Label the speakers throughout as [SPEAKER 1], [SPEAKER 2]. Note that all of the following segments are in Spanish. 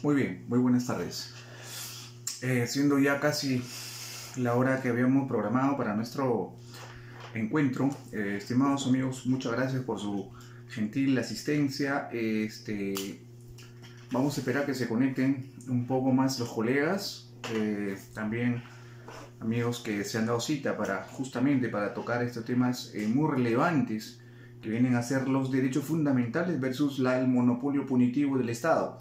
[SPEAKER 1] Muy bien, muy buenas tardes. Siendo ya casi la hora que habíamos programado para nuestro encuentro, estimados amigos, muchas gracias por su gentil asistencia. Vamos a esperar que se conecten un poco más los colegas, también amigos que se han dado cita justamente para tocar estos temas muy relevantes que vienen a ser los derechos fundamentales versus el monopolio punitivo del Estado.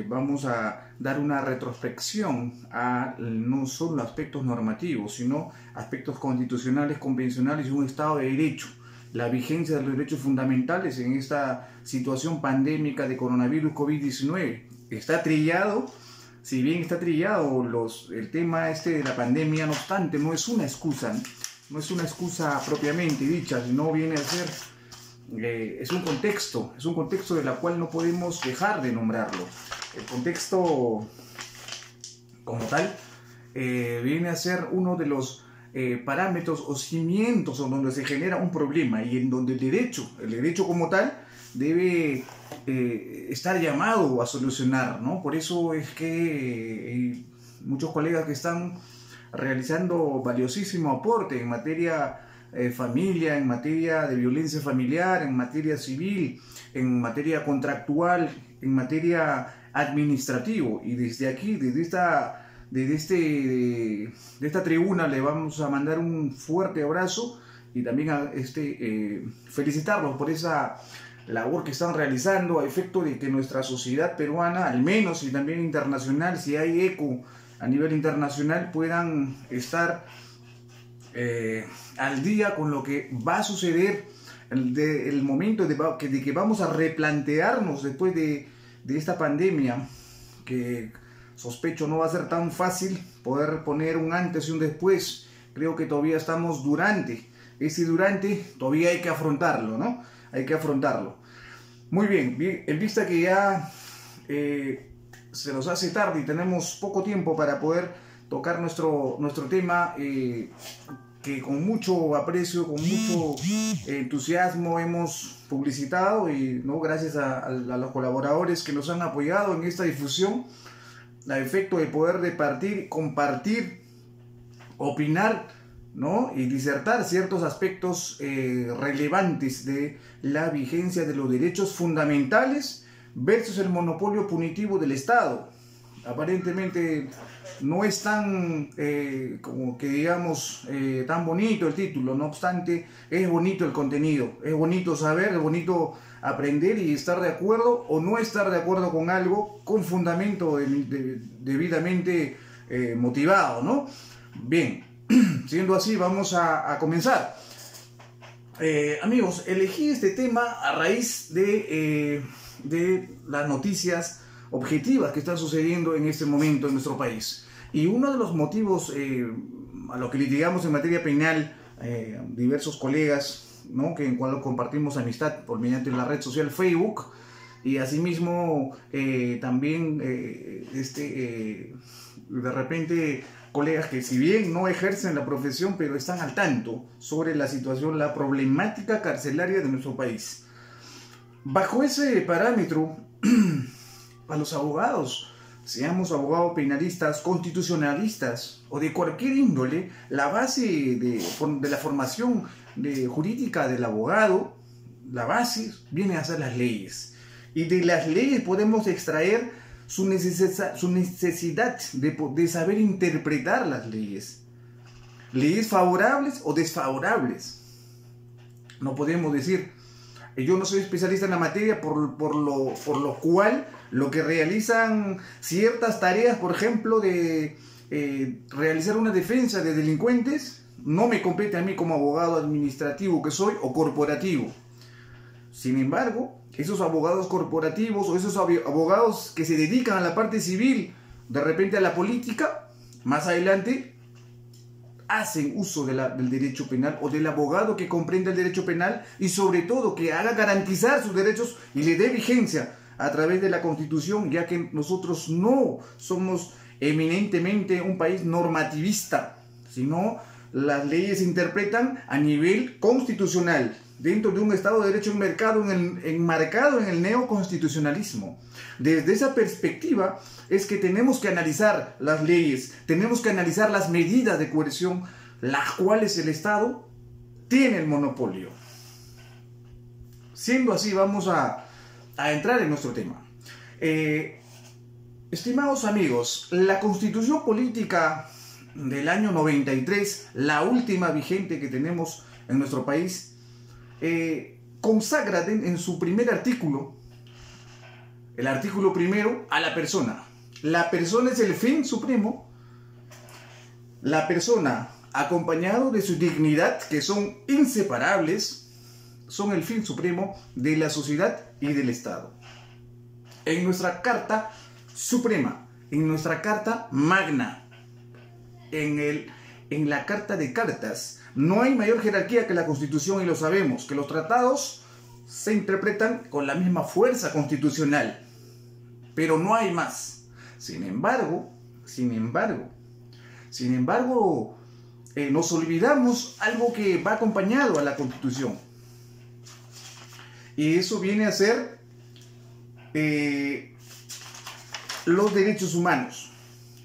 [SPEAKER 1] Vamos a dar una retrospección a no solo aspectos normativos, sino aspectos constitucionales, convencionales y un Estado de Derecho. La vigencia de los derechos fundamentales en esta situación pandémica de coronavirus COVID-19 está trillado. Si bien está trillado el tema de la pandemia, no obstante, no es una excusa propiamente dicha, sino viene a ser es un contexto de la cual no podemos dejar de nombrarlo. El contexto como tal viene a ser uno de los parámetros o cimientos donde se genera un problema y en donde el derecho como tal debe estar llamado a solucionar, ¿no? Por eso es que muchos colegas que están realizando valiosísimo aporte en materia familia, en materia de violencia familiar, en materia civil, en materia contractual, en materia administrativo. Y desde aquí, desde esta tribuna, le vamos a mandar un fuerte abrazo y también felicitarlos por esa labor que están realizando a efecto de que nuestra sociedad peruana, al menos y también internacional, si hay eco a nivel internacional, puedan estar al día con lo que va a suceder, el momento de que vamos a replantearnos después de esta pandemia, que sospecho no va a ser tan fácil poder poner un antes y un después. Creo que todavía estamos durante todavía hay que afrontarlo, ¿no? Hay que afrontarlo. Muy bien, en vista que ya se nos hace tarde y tenemos poco tiempo para poder tocar nuestro tema, que con mucho aprecio, con mucho entusiasmo hemos publicitado, y ¿no? Gracias a los colaboradores que nos han apoyado en esta difusión, a efecto de poder debatir, compartir, opinar, ¿no? Y disertar ciertos aspectos relevantes de la vigencia de los derechos fundamentales versus el monopolio punitivo del Estado. Aparentemente no es tan, como que digamos, tan bonito el título, no obstante, es bonito el contenido, es bonito saber, es bonito aprender y estar de acuerdo o no estar de acuerdo con algo con fundamento debidamente motivado, ¿no? Bien, siendo así, vamos a comenzar. Amigos, elegí este tema a raíz de las noticias objetivas que están sucediendo en este momento en nuestro país. Y uno de los motivos a lo que litigamos en materia penal, diversos colegas, ¿no? Que en cual compartimos amistad mediante la red social Facebook, y asimismo también de repente colegas que, si bien no ejercen la profesión, pero están al tanto sobre la situación, la problemática carcelaria de nuestro país. Bajo ese parámetro, a los abogados, seamos abogados penalistas, constitucionalistas o de cualquier índole, la base de la formación jurídica del abogado, la base viene a ser las leyes. Y de las leyes podemos extraer su necesidad de saber interpretar las leyes. Leyes favorables o desfavorables. No podemos decir, yo no soy especialista en la materia, por lo cual lo que realizan ciertas tareas, por ejemplo, de realizar una defensa de delincuentes, no me compete a mí como abogado administrativo que soy o corporativo. Sin embargo, esos abogados corporativos o esos abogados que se dedican a la parte civil, de repente a la política, más adelante hacen uso del derecho penal o del abogado que comprenda el derecho penal y sobre todo que haga garantizar sus derechos y le dé vigencia a través de la Constitución, ya que nosotros no somos eminentemente un país normativista, sino las leyes se interpretan a nivel constitucional, dentro de un Estado de Derecho enmarcado en el neoconstitucionalismo. Desde esa perspectiva es que tenemos que analizar las leyes, tenemos que analizar las medidas de coerción, las cuales el Estado tiene el monopolio. Siendo así, vamos a entrar en nuestro tema. Estimados amigos, la Constitución Política del año 93, la última vigente que tenemos en nuestro país, consagra en su primer artículo, el artículo primero, a la persona. La persona es el fin supremo. La persona, acompañado de su dignidad, que son inseparables, son el fin supremo de la sociedad y del Estado. En nuestra Carta Suprema, en nuestra Carta Magna, en la Carta de Cartas, no hay mayor jerarquía que la Constitución, y lo sabemos, que los tratados se interpretan con la misma fuerza constitucional, pero no hay más. Sin embargo, nos olvidamos algo que va acompañado a la Constitución, y eso viene a ser los derechos humanos.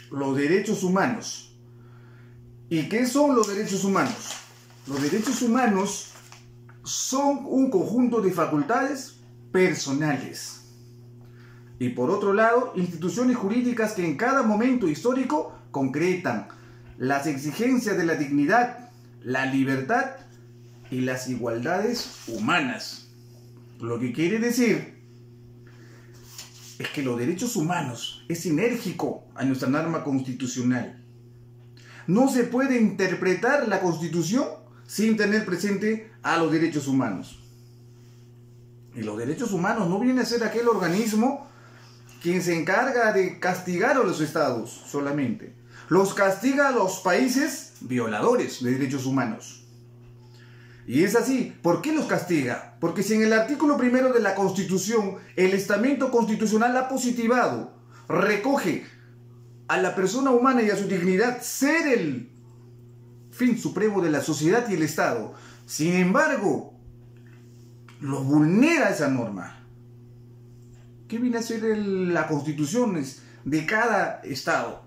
[SPEAKER 1] Los derechos humanos. ¿Y qué son los derechos humanos? Los derechos humanos son un conjunto de facultades personales. Y por otro lado, instituciones jurídicas que en cada momento histórico concretan las exigencias de la dignidad, la libertad y las igualdades humanas. Lo que quiere decir es que los derechos humanos es sinérgico a nuestra norma constitucional. No se puede interpretar la Constitución sin tener presente a los derechos humanos. Y los derechos humanos no viene a ser aquel organismo quien se encarga de castigar a los estados solamente. Los castiga a los países violadores de derechos humanos. Y es así. ¿Por qué los castiga? Porque si en el artículo primero de la Constitución el estamento constitucional ha positivado, recoge a la persona humana y a su dignidad ser el fin supremo de la sociedad y el Estado, sin embargo, lo vulnera esa norma. ¿Qué viene a ser la Constitución de cada Estado?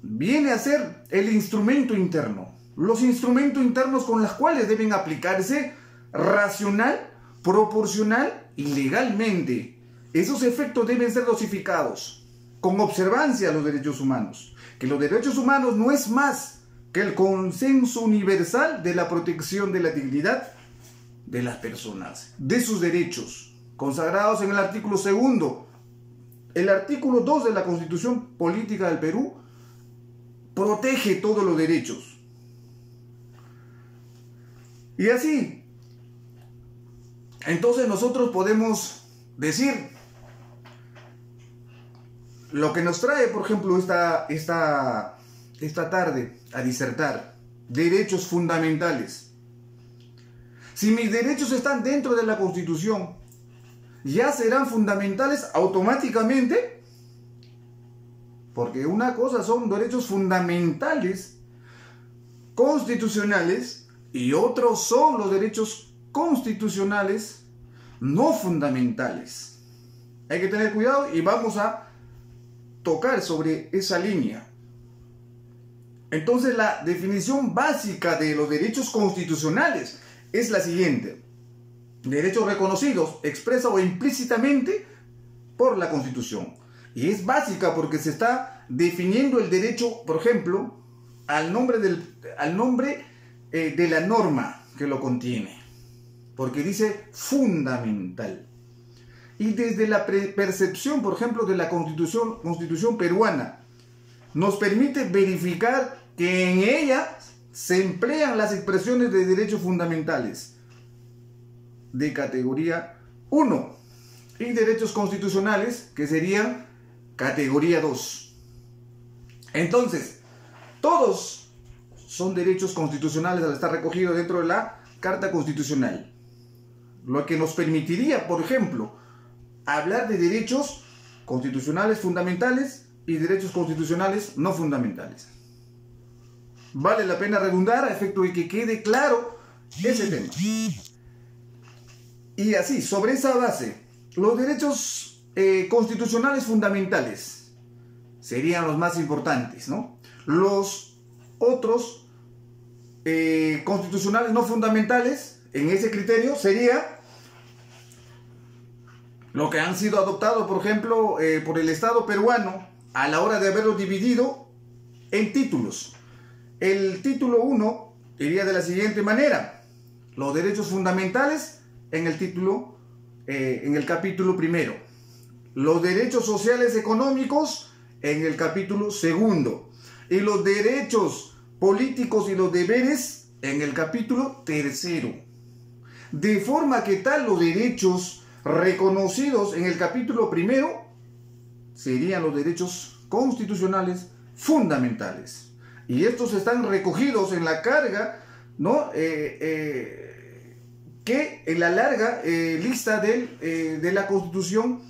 [SPEAKER 1] Viene a ser el instrumento interno. Los instrumentos internos con los cuales deben aplicarse racional, proporcional y legalmente. Esos efectos deben ser dosificados con observancia a los derechos humanos. Que los derechos humanos no es más que el consenso universal de la protección de la dignidad de las personas, de sus derechos, consagrados en el artículo segundo. El artículo 2 de la Constitución Política del Perú protege todos los derechos. Y así, entonces nosotros podemos decir lo que nos trae, por ejemplo, esta tarde a disertar: derechos fundamentales. Si mis derechos están dentro de la Constitución, ¿ya serán fundamentales automáticamente? Porque una cosa son derechos fundamentales constitucionales y otros son los derechos constitucionales no fundamentales. Hay que tener cuidado y vamos a tocar sobre esa línea. Entonces, la definición básica de los derechos constitucionales es la siguiente: derechos reconocidos expresa o implícitamente por la Constitución. Y es básica porque se está definiendo el derecho, por ejemplo, al nombre de la norma que lo contiene, porque dice fundamental. Y desde la percepción, por ejemplo, de la Constitución peruana, nos permite verificar que en ella se emplean las expresiones de derechos fundamentales de categoría 1 y derechos constitucionales que serían categoría 2. Entonces, todos son derechos constitucionales al estar recogidos dentro de la Carta Constitucional, lo que nos permitiría, por ejemplo, hablar de derechos constitucionales fundamentales y derechos constitucionales no fundamentales. Vale la pena redundar a efecto de que quede claro ese tema. Y así, sobre esa base, los derechos constitucionales fundamentales serían los más importantes, ¿no? Los otros constitucionales no fundamentales, en ese criterio, sería lo que han sido adoptados, por ejemplo, por el Estado peruano a la hora de haberlo dividido en títulos. El título 1 iría de la siguiente manera: los derechos fundamentales en el título, en el capítulo primero. Los derechos sociales económicos en el capítulo segundo. Y los derechos políticos y los deberes en el capítulo tercero. De forma que tal los derechos reconocidos en el capítulo primero serían los derechos constitucionales fundamentales. Y estos están recogidos en la carga, ¿no? Que en la larga lista de la Constitución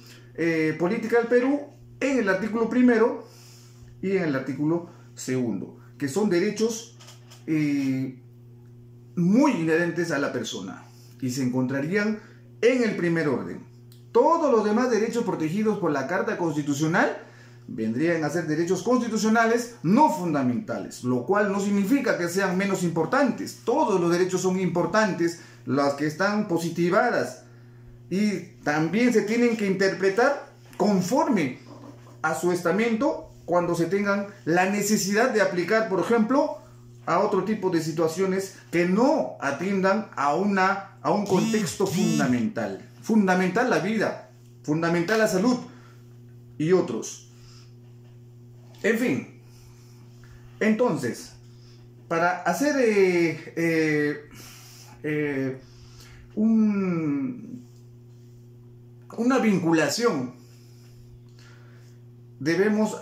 [SPEAKER 1] Política del Perú, en el artículo primero y en el artículo segundo, que son derechos muy inherentes a la persona y se encontrarían en el primer orden. Todos los demás derechos protegidos por la Carta Constitucional vendrían a ser derechos constitucionales no fundamentales, lo cual no significa que sean menos importantes. Todos los derechos son importantes, las que están positivadas, y también se tienen que interpretar conforme a su estamento cuando se tengan la necesidad de aplicar, por ejemplo, a otro tipo de situaciones que no atiendan a un contexto fundamental. Fundamental la vida, fundamental la salud y otros. En fin, entonces, para hacer una vinculación, debemos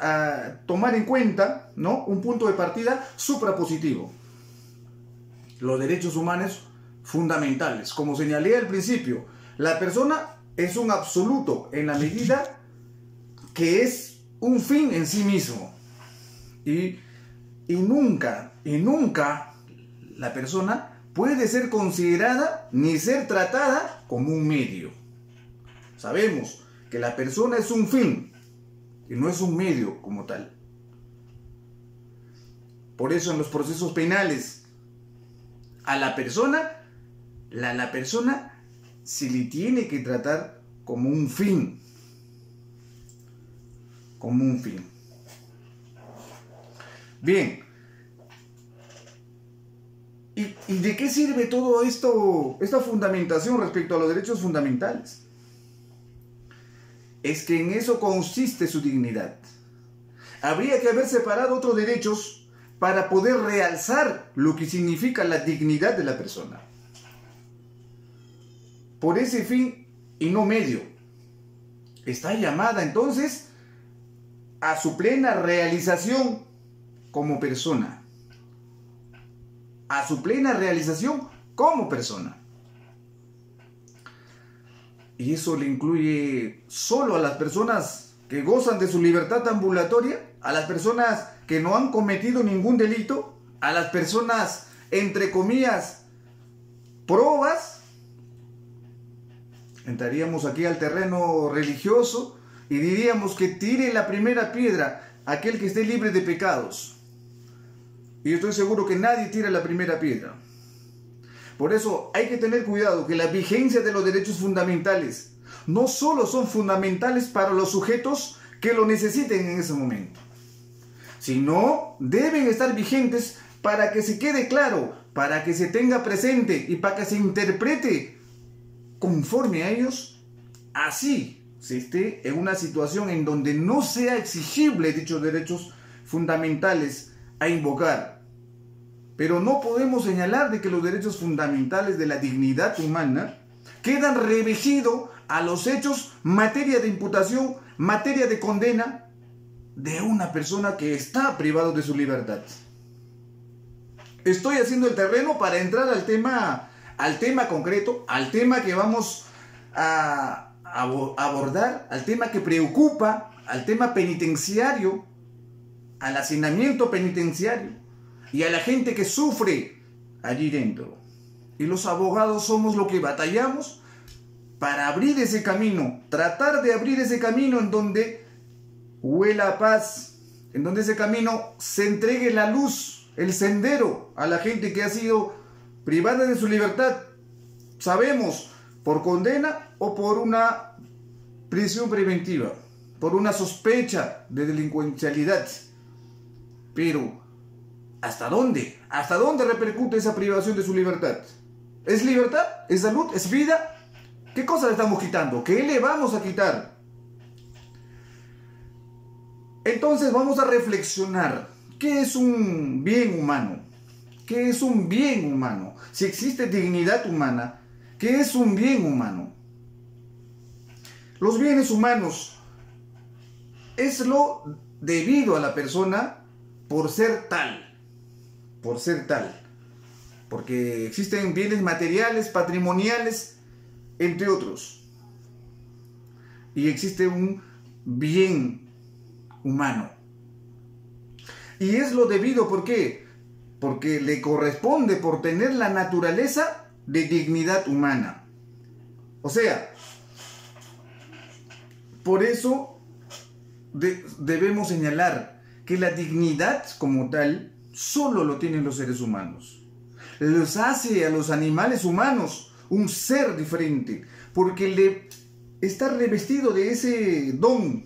[SPEAKER 1] tomar en cuenta, ¿no?, un punto de partida suprapositivo. Los derechos humanos fundamentales. Como señalé al principio, la persona es un absoluto en la medida que es un fin en sí mismo. Y nunca la persona puede ser considerada ni ser tratada como un medio. Sabemos que la persona es un fin y no es un medio como tal. Por eso en los procesos penales a la persona se le tiene que tratar como un fin. Como un fin. Bien. ¿Y de qué sirve todo esto, esta fundamentación respecto a los derechos fundamentales? Es que en eso consiste su dignidad. Habría que haber separado otros derechos para poder realzar lo que significa la dignidad de la persona. Por ese fin y no medio, está llamada entonces a su plena realización como persona. A su plena realización como persona. Y eso le incluye solo a las personas que gozan de su libertad ambulatoria, a las personas que no han cometido ningún delito, a las personas, entre comillas, probas. Entraríamos aquí al terreno religioso y diríamos que tire la primera piedra aquel que esté libre de pecados. Y estoy seguro que nadie tira la primera piedra. Por eso hay que tener cuidado que la vigencia de los derechos fundamentales no solo son fundamentales para los sujetos que lo necesiten en ese momento, sino deben estar vigentes para que se quede claro, para que se tenga presente y para que se interprete conforme a ellos, así se esté en una situación en donde no sea exigible dichos derechos fundamentales a invocar. Pero no podemos señalar de que los derechos fundamentales de la dignidad humana quedan revejidos a los hechos, materia de imputación, materia de condena de una persona que está privado de su libertad. Estoy haciendo el terreno para entrar al tema concreto, al tema que vamos a abordar, al tema que preocupa, al tema penitenciario, al hacinamiento penitenciario y a la gente que sufre allí dentro. Y los abogados somos los que batallamos para abrir ese camino, tratar de abrir ese camino en donde huela a paz, en donde ese camino se entregue la luz, el sendero a la gente que ha sido privada de su libertad, sabemos, por condena o por una prisión preventiva, por una sospecha de delincuencialidad. Pero, ¿hasta dónde? ¿Hasta dónde repercute esa privación de su libertad? ¿Es libertad? ¿Es salud? ¿Es vida? ¿Qué cosa le estamos quitando? ¿Qué le vamos a quitar? Entonces vamos a reflexionar. ¿Qué es un bien humano? ¿Qué es un bien humano? Si existe dignidad humana, ¿qué es un bien humano? Los bienes humanos es lo debido a la persona por ser tal. Por ser tal. Porque existen bienes materiales, patrimoniales, entre otros. Y existe un bien humano. Y es lo debido, ¿por qué? Porque le corresponde por tener la naturaleza de dignidad humana. O sea, por eso debemos señalar que la dignidad como tal solo lo tienen los seres humanos. Los hace a los animales humanos un ser diferente, porque le está revestido de ese don,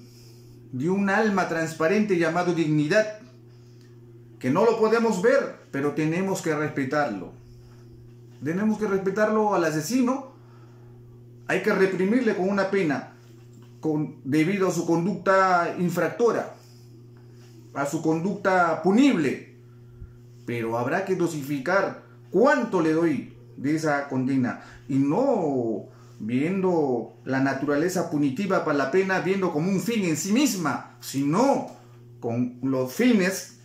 [SPEAKER 1] de un alma transparente llamado dignidad, que no lo podemos ver, pero tenemos que respetarlo. Tenemos que respetarlo al asesino, hay que reprimirle con una pena, debido a su conducta infractora, a su conducta punible, pero habrá que dosificar cuánto le doy de esa condena, y no viendo la naturaleza punitiva para la pena, viendo como un fin en sí misma, sino con los fines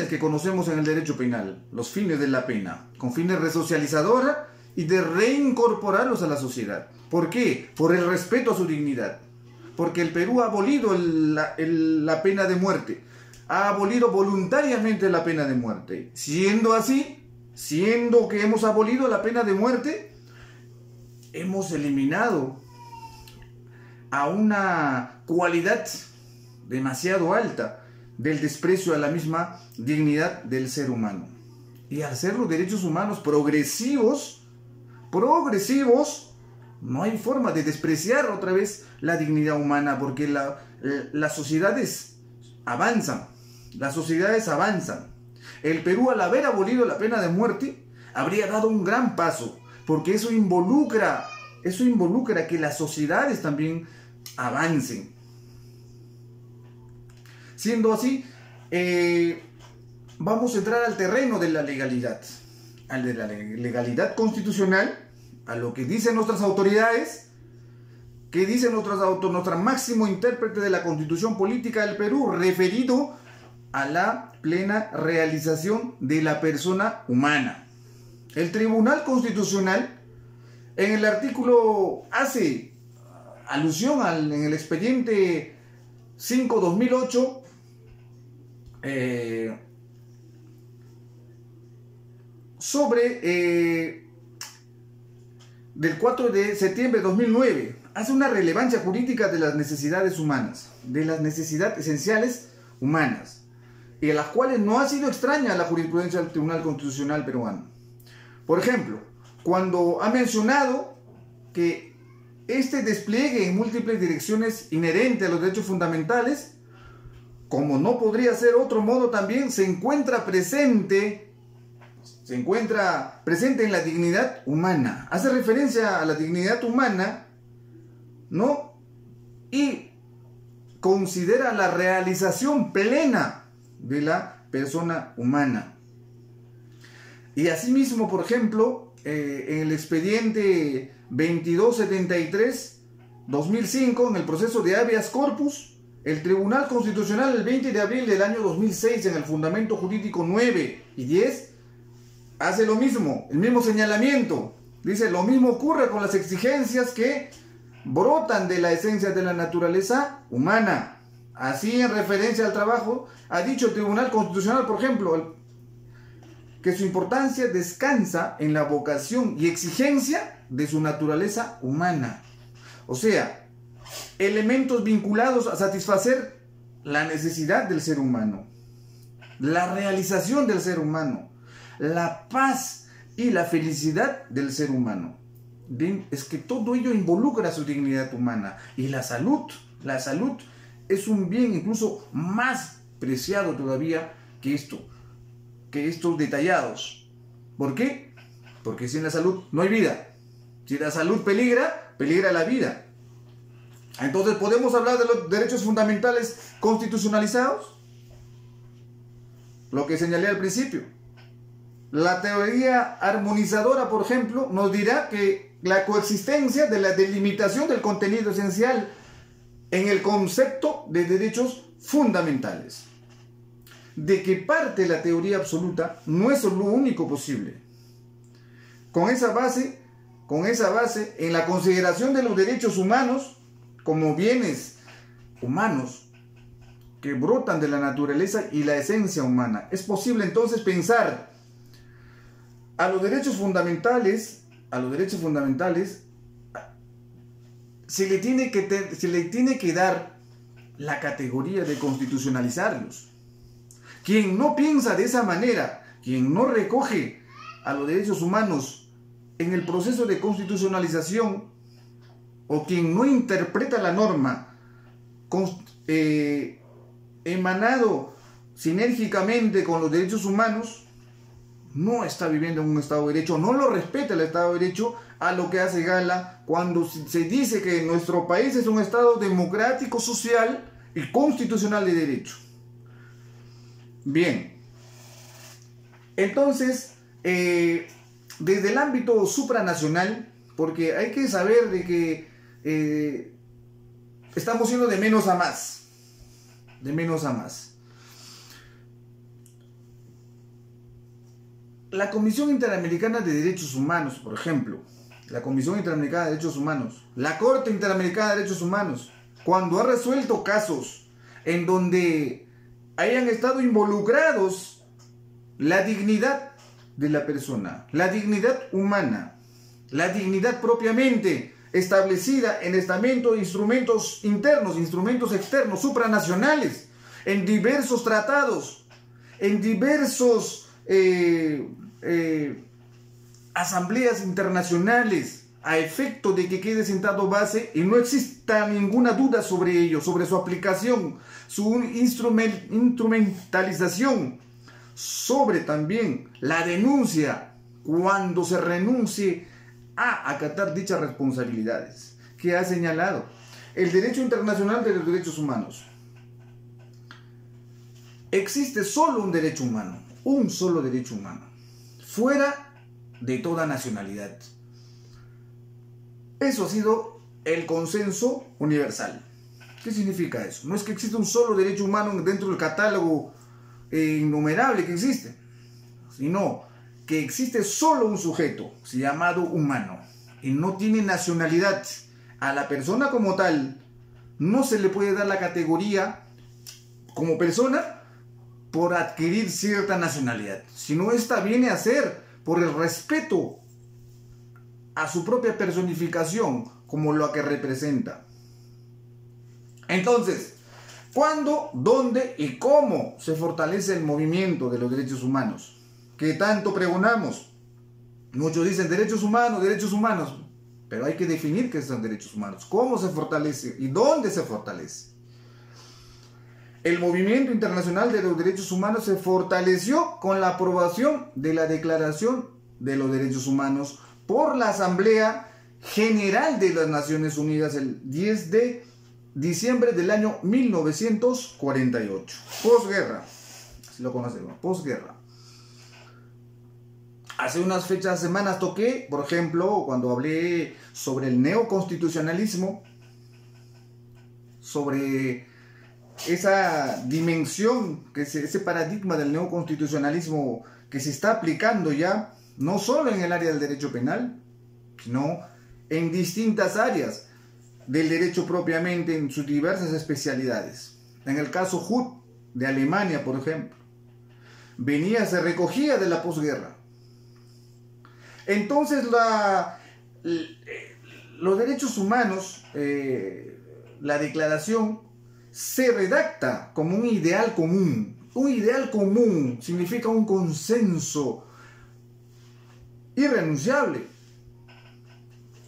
[SPEAKER 1] que conocemos en el derecho penal, los fines de la pena, con fines resocializadores y de reincorporarlos a la sociedad. ¿Por qué? Por el respeto a su dignidad. Porque el Perú ha abolido la pena de muerte, ha abolido voluntariamente la pena de muerte. Siendo así, siendo que hemos abolido la pena de muerte, hemos eliminado a una cualidad demasiado alta del desprecio a la misma dignidad del ser humano. Y al ser los derechos humanos progresivos, no hay forma de despreciar otra vez la dignidad humana, porque las sociedades avanzan, El Perú, al haber abolido la pena de muerte, habría dado un gran paso, porque eso involucra que las sociedades también avancen. Siendo así, vamos a entrar al terreno de la legalidad, de la legalidad constitucional, a lo que dicen nuestras autoridades, que dicen nuestra máximo intérprete de la Constitución Política del Perú, referido a la plena realización de la persona humana. El Tribunal Constitucional, en el artículo, hace alusión en el expediente 5/2008, del 4 de septiembre de 2009, hace una relevancia jurídica de las necesidades humanas, de las necesidades esenciales humanas, y a las cuales no ha sido extraña la jurisprudencia del Tribunal Constitucional peruano. Por ejemplo, cuando ha mencionado que este despliegue en múltiples direcciones inherente a los derechos fundamentales, como no podría ser otro modo, también se encuentra presente en la dignidad humana. Hace referencia a la dignidad humana, ¿no? Y considera la realización plena de la persona humana. Y asimismo, por ejemplo, en el expediente 2273/2005, en el proceso de habeas corpus, el Tribunal Constitucional, el 20 de abril del año 2006, en el fundamento jurídico 9 y 10, hace lo mismo, el mismo señalamiento. Dice, lo mismo ocurre con las exigencias que brotan de la esencia de la naturaleza humana. Así, en referencia al trabajo, ha dicho el Tribunal Constitucional, por ejemplo, que su importancia descansa en la vocación y exigencia de su naturaleza humana. O sea, elementos vinculados a satisfacer la necesidad del ser humano, la realización del ser humano, la paz y la felicidad del ser humano. Bien, es que todo ello involucra su dignidad humana. Y la salud es un bien incluso más preciado todavía que estos detallados. ¿Por qué? Porque sin la salud no hay vida. Si la salud peligra, peligra la vida. Entonces, ¿podemos hablar de los derechos fundamentales constitucionalizados? Lo que señalé al principio. La teoría armonizadora, por ejemplo, nos dirá que la coexistencia de la delimitación del contenido esencial en el concepto de derechos fundamentales. De que parte la teoría absoluta no es lo único posible. Con esa base, en la consideración de los derechos humanos como bienes humanos que brotan de la naturaleza y la esencia humana, es posible entonces pensar a los derechos fundamentales se le tiene que dar la categoría de constitucionalizarlos. Quien no piensa de esa manera, quien no recoge a los derechos humanos en el proceso de constitucionalización, o quien no interpreta la norma emanado sinérgicamente con los derechos humanos, no está viviendo en un Estado de Derecho, no lo respeta el Estado de Derecho, a lo que hace gala cuando se dice que nuestro país es un Estado democrático, social y constitucional de derecho. Bien, entonces, desde el ámbito supranacional, porque hay que saber de que estamos yendo de menos a más, La Comisión Interamericana de Derechos Humanos, por ejemplo, la Comisión Interamericana de Derechos Humanos, la Corte Interamericana de Derechos Humanos, cuando ha resuelto casos en donde hayan estado involucrados la dignidad de la persona, la dignidad humana, la dignidad propiamente establecida en estamentos, instrumentos internos, instrumentos externos, supranacionales, en diversos tratados, en diversos asambleas internacionales, a efecto de que quede sentado base y no exista ninguna duda sobre ello, sobre su aplicación, su instrumentalización, sobre también la denuncia cuando se renuncie a acatar dichas responsabilidades que ha señalado el derecho internacional de los derechos humanos. Existe solo un derecho humano, un solo derecho humano, fuera de toda nacionalidad. Eso ha sido el consenso universal. ¿Qué significa eso? No es que exista un solo derecho humano dentro del catálogo innumerable que existe, sino que existe solo un sujeto llamado humano y no tiene nacionalidad. A la persona como tal no se le puede dar la categoría como persona por adquirir cierta nacionalidad, sino esta viene a ser por el respeto a su propia personificación como lo que representa. Entonces, ¿cuándo, dónde y cómo se fortalece el movimiento de los derechos humanos? Que tanto pregonamos. Muchos dicen derechos humanos, pero hay que definir qué son derechos humanos, cómo se fortalece y dónde se fortalece. El movimiento internacional de los derechos humanos se fortaleció con la aprobación de la Declaración de los Derechos Humanos por la Asamblea General de las Naciones Unidas el 10 de diciembre del año 1948. Posguerra, así lo conocemos, posguerra. Hace unas semanas toqué, por ejemplo, cuando hablé sobre el neoconstitucionalismo, sobre esa dimensión, ese paradigma del neoconstitucionalismo que se está aplicando ya, no solo en el área del derecho penal, sino en distintas áreas del derecho propiamente, en sus diversas especialidades. En el caso Hut de Alemania, por ejemplo, se recogía de la posguerra. Entonces los derechos humanos, la declaración se redacta como un ideal común. Un ideal común significa un consenso irrenunciable,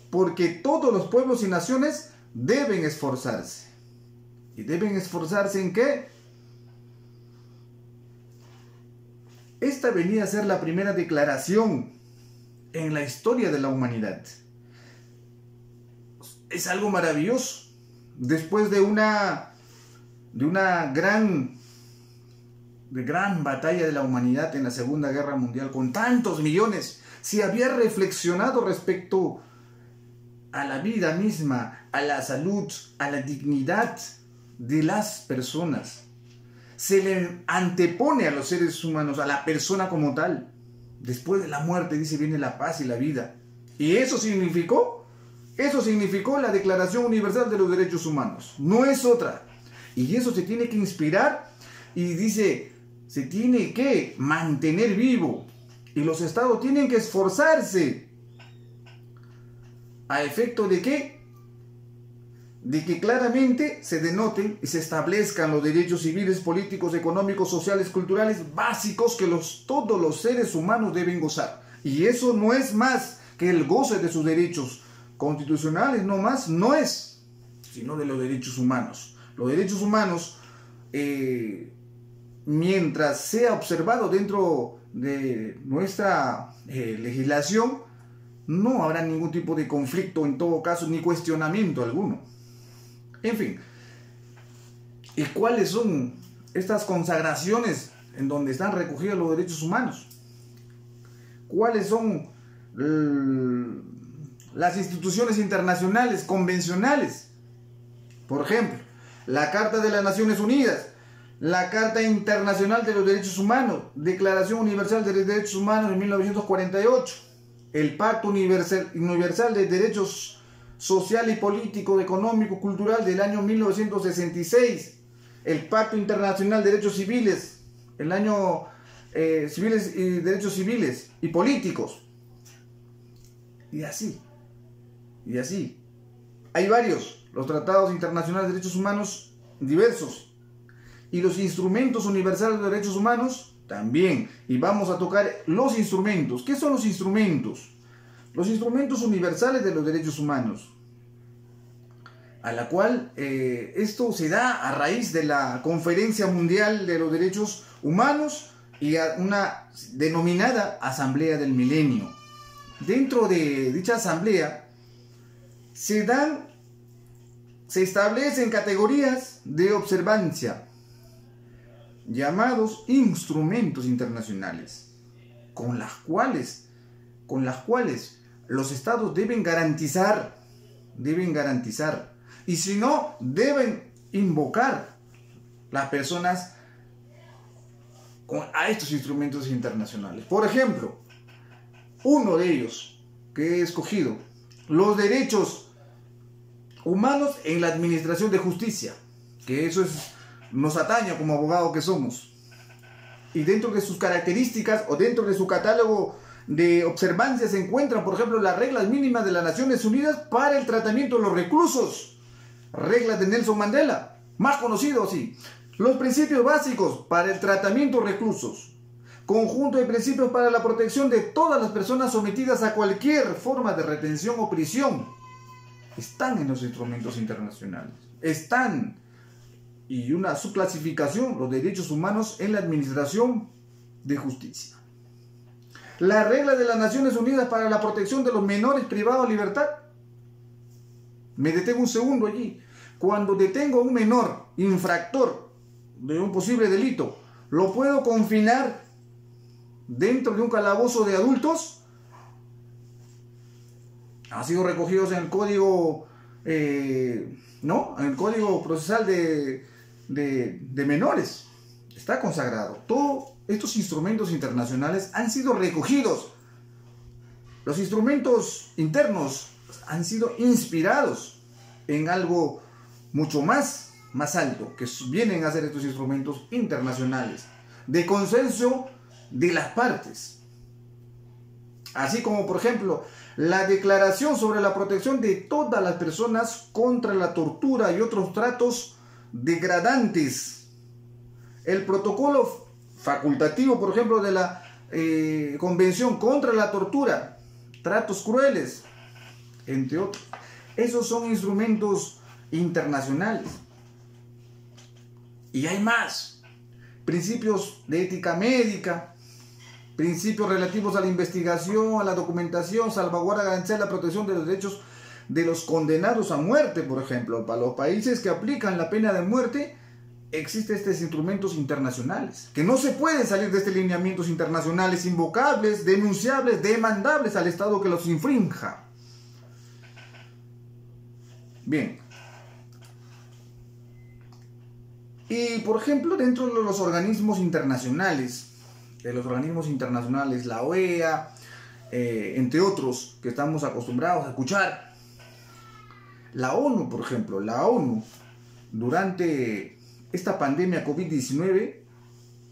[SPEAKER 1] porque todos los pueblos y naciones deben esforzarse. ¿Y deben esforzarse en qué? Esta venía a ser la primera declaración en la historia de la humanidad. Es algo maravilloso. Después de una gran batalla de la humanidad en la Segunda Guerra Mundial, con tantos millones, se había reflexionado respecto a la vida misma, a la salud, a la dignidad de las personas. Se le antepone a los seres humanos, a la persona como tal. Después de la muerte, dice, viene la paz y la vida. Y eso significó la Declaración Universal de los Derechos Humanos. No es otra. Y eso se tiene que inspirar, y dice, se tiene que mantener vivo. Y los estados tienen que esforzarse. ¿A efecto de qué? De que claramente se denoten y se establezcan los derechos civiles, políticos, económicos, sociales, culturales básicos que todos los seres humanos deben gozar. Y eso no es más que el goce de sus derechos constitucionales, no es, sino de los derechos humanos. Los derechos humanos, mientras sea observado dentro de nuestra legislación, no habrá ningún tipo de conflicto, en todo caso, ni cuestionamiento alguno. En fin, ¿y cuáles son estas consagraciones en donde están recogidos los derechos humanos? ¿Cuáles son las instituciones internacionales convencionales? Por ejemplo, la Carta de las Naciones Unidas, la Carta Internacional de los Derechos Humanos, Declaración Universal de los Derechos Humanos de 1948, el Pacto Universal de Derechos Social y Político, Económico, Cultural del año 1966, el Pacto Internacional de Derechos Civiles, el año civiles y derechos civiles y políticos, y así. Hay varios, los tratados internacionales de derechos humanos diversos, y los instrumentos universales de derechos humanos también. Y vamos a tocar los instrumentos. ¿Qué son los instrumentos? Los instrumentos universales de los derechos humanos, a la cual esto se da a raíz de la Conferencia Mundial de los Derechos Humanos y a una denominada Asamblea del Milenio. Dentro de dicha asamblea se establecen categorías de observancia llamados instrumentos internacionales, con las cuales los estados deben garantizar, y si no, deben invocar las personas a estos instrumentos internacionales. Por ejemplo, uno de ellos que he escogido, los derechos humanos en la administración de justicia, que eso nos atañe como abogados que somos. Y dentro de sus características o dentro de su catálogo de observancia se encuentran, por ejemplo, las reglas mínimas de las Naciones Unidas para el tratamiento de los reclusos, reglas de Nelson Mandela, más conocido así, los principios básicos para el tratamiento de reclusos, conjunto de principios para la protección de todas las personas sometidas a cualquier forma de retención o prisión, están en los instrumentos internacionales, y una subclasificación, los derechos humanos en la administración de justicia. La regla de las Naciones Unidas para la protección de los menores privados de libertad. Me detengo un segundo allí. Cuando detengo a un menor infractor de un posible delito, ¿lo puedo confinar dentro de un calabozo de adultos? Ha sido recogido en el código, en el código procesal de menores. Está consagrado. Todos estos instrumentos internacionales han sido recogidos. Los instrumentos internos han sido inspirados en algo mucho más alto, que vienen a ser estos instrumentos internacionales de consenso de las partes. así como por ejemplo la Declaración sobre la protección de todas las personas contra la tortura y otros tratos degradantes, el protocolo facultativo, por ejemplo, de la Convención contra la tortura, tratos crueles, entre otros. Esos son instrumentos internacionales. Y hay más. Principios de ética médica, principios relativos a la investigación, a la documentación, salvaguarda, garantía de la protección de los derechos de los condenados a muerte, por ejemplo. Para los países que aplican la pena de muerte, existen estos instrumentos internacionales, que no se pueden salir de estos lineamientos internacionales invocables, denunciables, demandables al Estado que los infrinja. Bien. Y, por ejemplo, dentro de los organismos internacionales, la OEA, entre otros que estamos acostumbrados a escuchar, la ONU, por ejemplo, durante esta pandemia COVID-19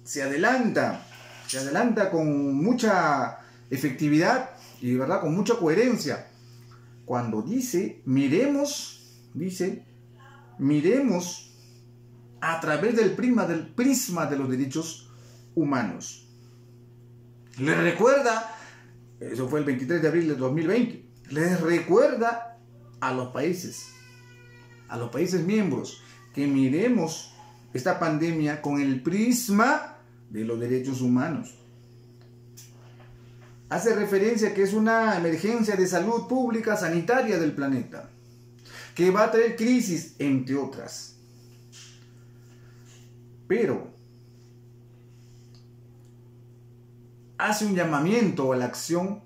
[SPEAKER 1] se adelanta con mucha efectividad y de verdad con mucha coherencia cuando dice, miremos a través del prisma de los derechos humanos. Les recuerda, eso fue el 23 de abril de 2020, les recuerda a los países miembros que miremos esta pandemia con el prisma de los derechos humanos. Hace referencia que es una emergencia de salud pública sanitaria del planeta, que va a traer crisis, entre otras. Pero hace un llamamiento a la acción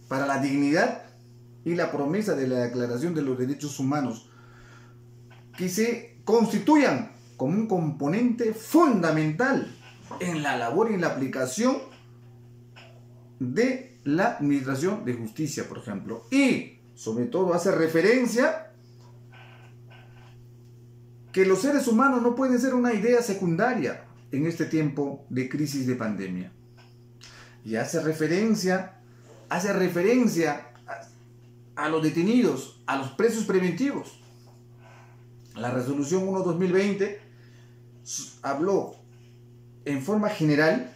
[SPEAKER 1] para la dignidad y la promesa de la Declaración de los Derechos Humanos, que se constituyan como un componente fundamental en la labor y en la aplicación de la administración de justicia, por ejemplo. Y, sobre todo, hace referencia que los seres humanos no pueden ser una idea secundaria en este tiempo de crisis de pandemia. Y hace referencia a los detenidos, a los presos preventivos. La resolución 1/2020 habló en forma general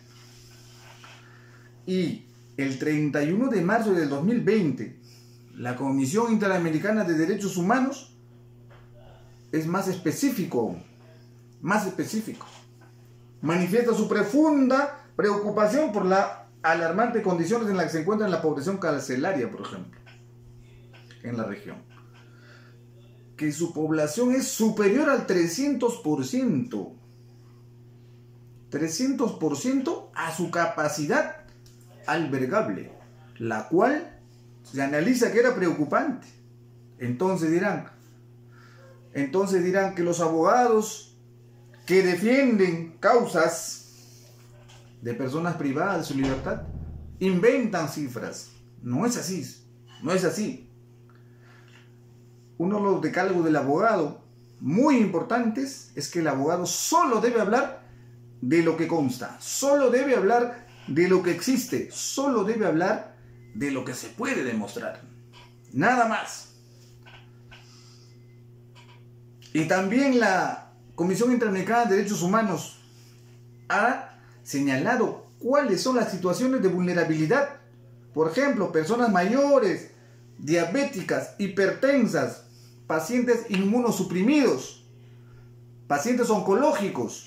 [SPEAKER 1] y el 31 de marzo del 2020 la Comisión Interamericana de Derechos Humanos es más específico. Manifiesta su profunda preocupación por la alarmante condiciones en las que se encuentra la población carcelaria, por ejemplo, en la región. Que su población es superior al 300%. 300% a su capacidad albergable, la cual se analiza que era preocupante. Entonces dirán que los abogados que defienden causas de personas privadas de su libertad inventan cifras. No es así. Uno de los decálogos del abogado muy importantes es que el abogado solo debe hablar de lo que consta, solo debe hablar de lo que existe, solo debe hablar de lo que se puede demostrar, nada más. Y también la Comisión Interamericana de Derechos Humanos ha señalado cuáles son las situaciones de vulnerabilidad. Por ejemplo, personas mayores, diabéticas, hipertensas, pacientes inmunosuprimidos, pacientes oncológicos,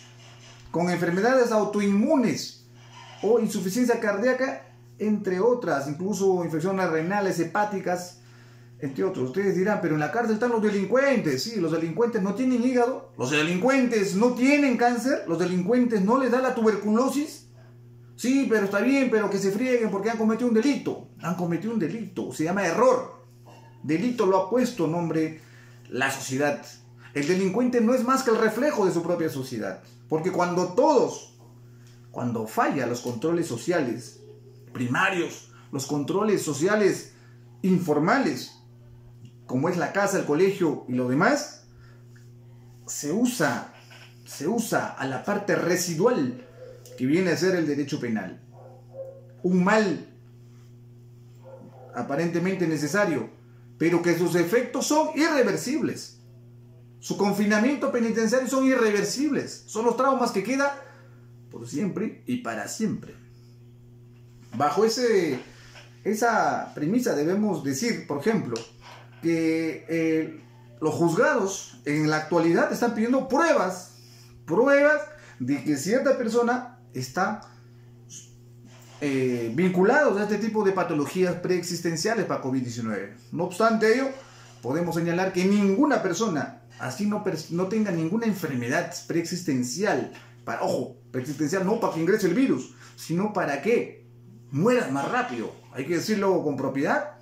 [SPEAKER 1] con enfermedades autoinmunes o insuficiencia cardíaca, entre otras, incluso infecciones renales, hepáticas, entre otros. Ustedes dirán, pero en la cárcel están los delincuentes. Sí, los delincuentes no tienen hígado, los delincuentes no tienen cáncer, los delincuentes no les da la tuberculosis. Sí, pero está bien, pero que se frieguen porque han cometido un delito. Se llama error. Delito lo ha puesto nombre la sociedad. El delincuente no es más que el reflejo de su propia sociedad. Porque cuando falla los controles sociales primarios, los controles sociales informales, como es la casa, el colegio y lo demás, se usa a la parte residual que viene a ser el derecho penal. Un mal aparentemente necesario, pero que sus efectos son irreversibles. Su confinamiento penitenciario son irreversibles. Son los traumas que quedan por siempre y para siempre. Bajo esa premisa debemos decir, por ejemplo, que los juzgados en la actualidad están pidiendo pruebas de que cierta persona está vinculados a este tipo de patologías preexistenciales para COVID-19. No obstante ello, podemos señalar que ninguna persona, así no tenga ninguna enfermedad preexistencial, preexistencial no para que ingrese el virus, sino para que muera más rápido, hay que decirlo con propiedad.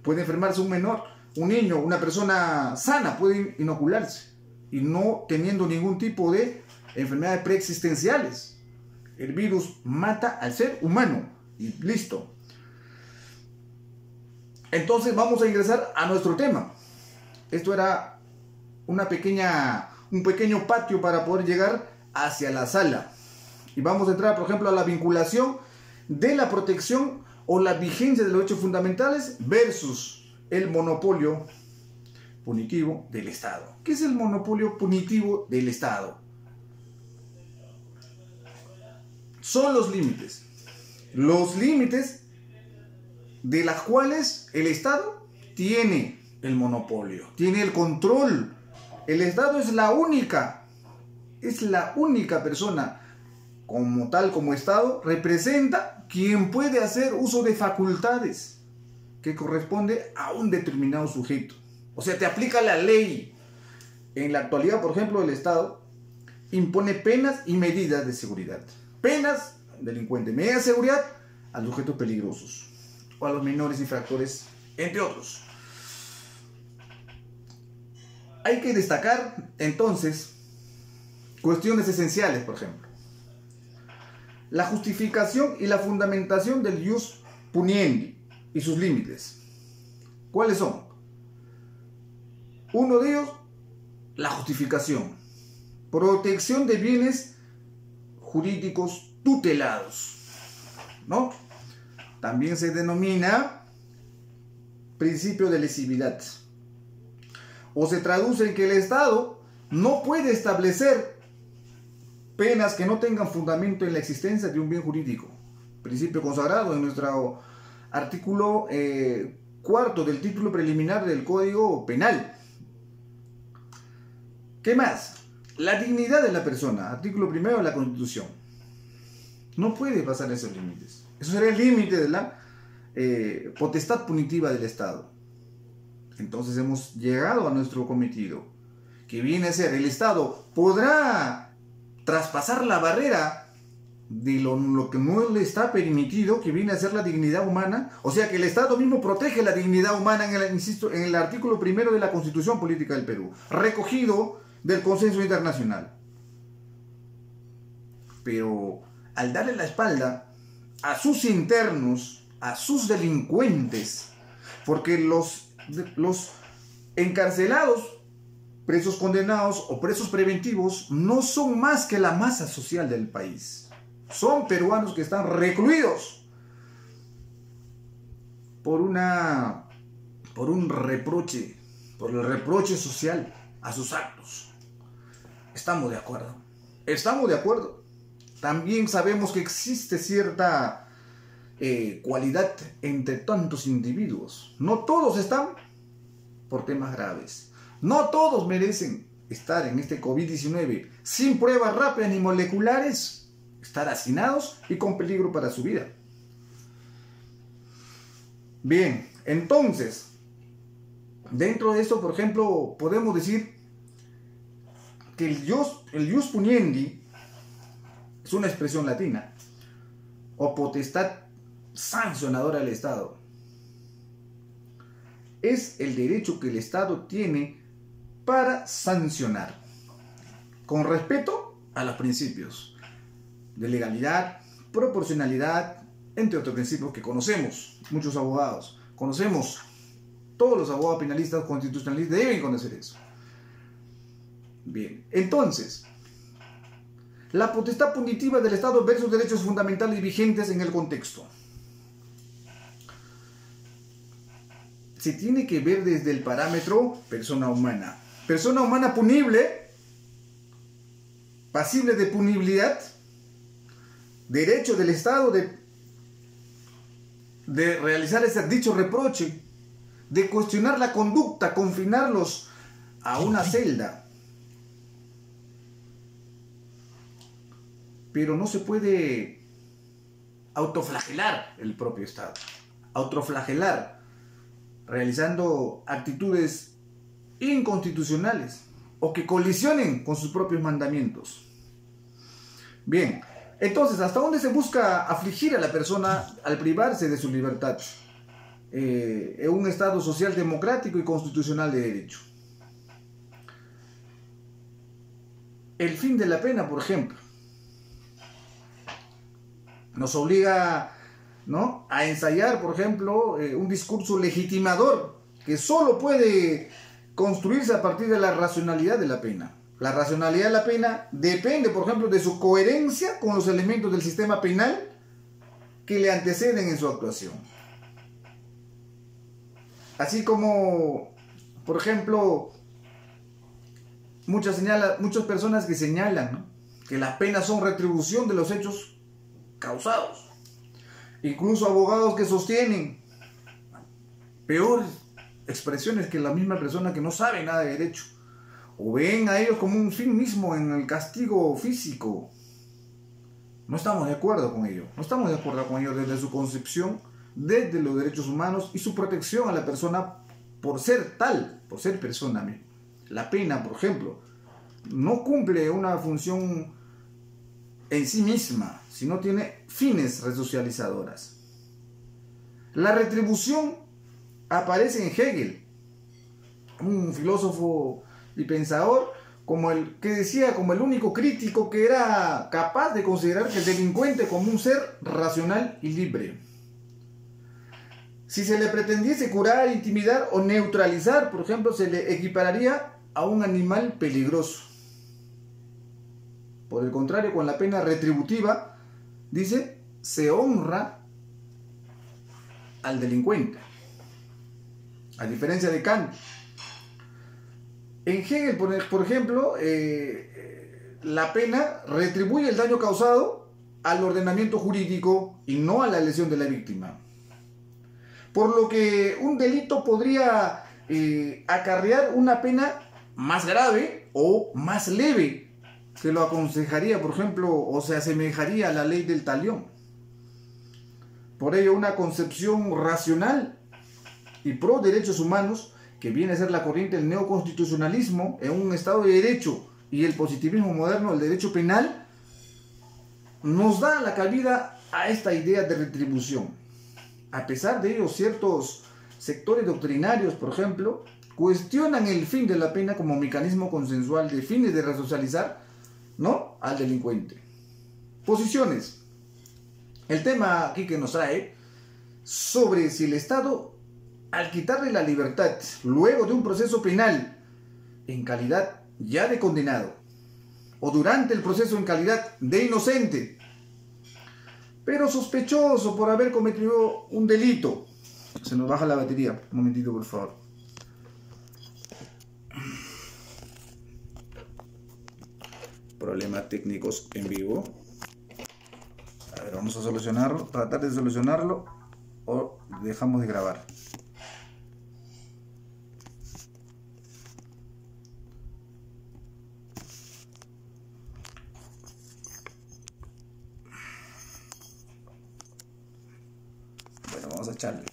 [SPEAKER 1] Puede enfermarse un menor, un niño, una persona sana puede inocularse y no teniendo ningún tipo de enfermedades preexistenciales. El virus mata al ser humano y listo. Entonces vamos a ingresar a nuestro tema. Esto era un pequeño patio para poder llegar hacia la sala. Y vamos a entrar, por ejemplo, a la vinculación de la protección o la vigencia de los derechos fundamentales versus el monopolio punitivo del Estado. ¿Qué es el monopolio punitivo del Estado? Son los límites de las cuales el Estado tiene el monopolio, tiene el control. El Estado es la única persona como Estado, representa quien puede hacer uso de facultades que corresponde a un determinado sujeto. O sea, te aplica la ley. En la actualidad, por ejemplo, el Estado impone penas y medidas de seguridad. Penas, delincuente, medidas de seguridad a los sujetos peligrosos o a los menores infractores, entre otros. Hay que destacar, entonces, cuestiones esenciales, por ejemplo. La justificación y la fundamentación del ius puniendi y sus límites. ¿Cuáles son? Uno de ellos, la justificación. Protección de bienes jurídicos tutelados, ¿no? También se denomina principio de lesividad. O se traduce en que el Estado no puede establecer penas que no tengan fundamento en la existencia de un bien jurídico. Principio consagrado en nuestro artículo 4 del título preliminar del Código Penal. ¿Qué más? La dignidad de la persona, artículo 1 de la Constitución. No puede pasar esos límites. Eso sería el límite de la potestad punitiva del Estado. Entonces hemos llegado a nuestro cometido, que viene a ser: el Estado podrá traspasar la barrera de lo que no le está permitido, que viene a ser la dignidad humana. O sea que el Estado mismo protege la dignidad humana, insisto, en el artículo 1 de la Constitución Política del Perú, recogido del consenso internacional. Pero al darle la espalda a sus internos, a sus delincuentes, porque los encarcelados, presos condenados o presos preventivos no son más que la masa social del país. Son peruanos que están recluidos por el reproche social a sus actos. Estamos de acuerdo. Estamos de acuerdo. También sabemos que existe cierta cualidad entre tantos individuos. No todos están por temas graves. No todos merecen estar en este COVID-19 sin pruebas rápidas ni moleculares, estar hacinados y con peligro para su vida. Bien, entonces, dentro de esto, por ejemplo, podemos decir que el ius puniendi es una expresión latina, o potestad sancionadora del Estado. Es el derecho que el Estado tiene para sancionar, con respeto a los principios de legalidad, proporcionalidad, entre otros principios que conocemos, muchos abogados, conocemos, todos los abogados penalistas, constitucionalistas deben conocer eso. Bien, entonces, la potestad punitiva del Estado versus derechos fundamentales vigentes en el contexto. se tiene que ver desde el parámetro persona humana. Persona humana punible, pasible de punibilidad, derecho del Estado de realizar ese dicho reproche, de cuestionar la conducta, confinarlos a una celda. Pero no se puede autoflagelar el propio Estado, autoflagelar realizando actitudes inconstitucionales o que colisionen con sus propios mandamientos. Bien, entonces, ¿hasta dónde se busca afligir a la persona al privarse de su libertad? En un Estado social democrático y constitucional de derecho. El fin de la pena, por ejemplo, nos obliga, ¿no?, a ensayar, por ejemplo, un discurso legitimador que solo puede construirse a partir de la racionalidad de la pena. La racionalidad de la pena depende, por ejemplo, de su coherencia con los elementos del sistema penal que le anteceden en su actuación. Así como, por ejemplo, muchas personas que señalan, ¿no?, que las penas son retribución de los hechos causados. Incluso abogados que sostienen peores expresiones que la misma persona que no sabe nada de derecho, o ven a ellos como un fin mismo en el castigo físico. No estamos de acuerdo con ello. No estamos de acuerdo con ello desde su concepción, desde los derechos humanos y su protección a la persona por ser tal, por ser persona. La pena, por ejemplo, no cumple una función en sí misma, sino tiene fines resocializadoras. La retribución aparece en Hegel, un filósofo y pensador como el que decía, como el único crítico que era capaz de considerar que el delincuente como un ser racional y libre. Si se le pretendiese curar, intimidar o neutralizar, por ejemplo, se le equipararía a un animal peligroso. Por el contrario, con la pena retributiva, dice, se honra al delincuente. A diferencia de Kant. En Hegel, por ejemplo, la pena retribuye el daño causado al ordenamiento jurídico y no a la lesión de la víctima. Por lo que un delito podría acarrear una pena más grave o más leve, que lo aconsejaría, por ejemplo, o se asemejaría a la ley del talión. Por ello, una concepción racional y pro derechos humanos, que viene a ser la corriente del neoconstitucionalismo en un Estado de Derecho y el positivismo moderno, el derecho penal, nos da la cabida a esta idea de retribución. A pesar de ello, ciertos sectores doctrinarios, por ejemplo, cuestionan el fin de la pena como mecanismo consensual de fines de resocializar, ¿no?, al delincuente. Posiciones. El tema aquí que nos trae sobre si el Estado, al quitarle la libertad luego de un proceso penal en calidad ya de condenado o durante el proceso en calidad de inocente pero sospechoso por haber cometido un delito. Se nos baja la batería, un momentito por favor. Problemas técnicos en vivo. A ver, vamos a solucionarlo, tratar de solucionarlo o dejamos de grabar. Bueno, vamos a echarle.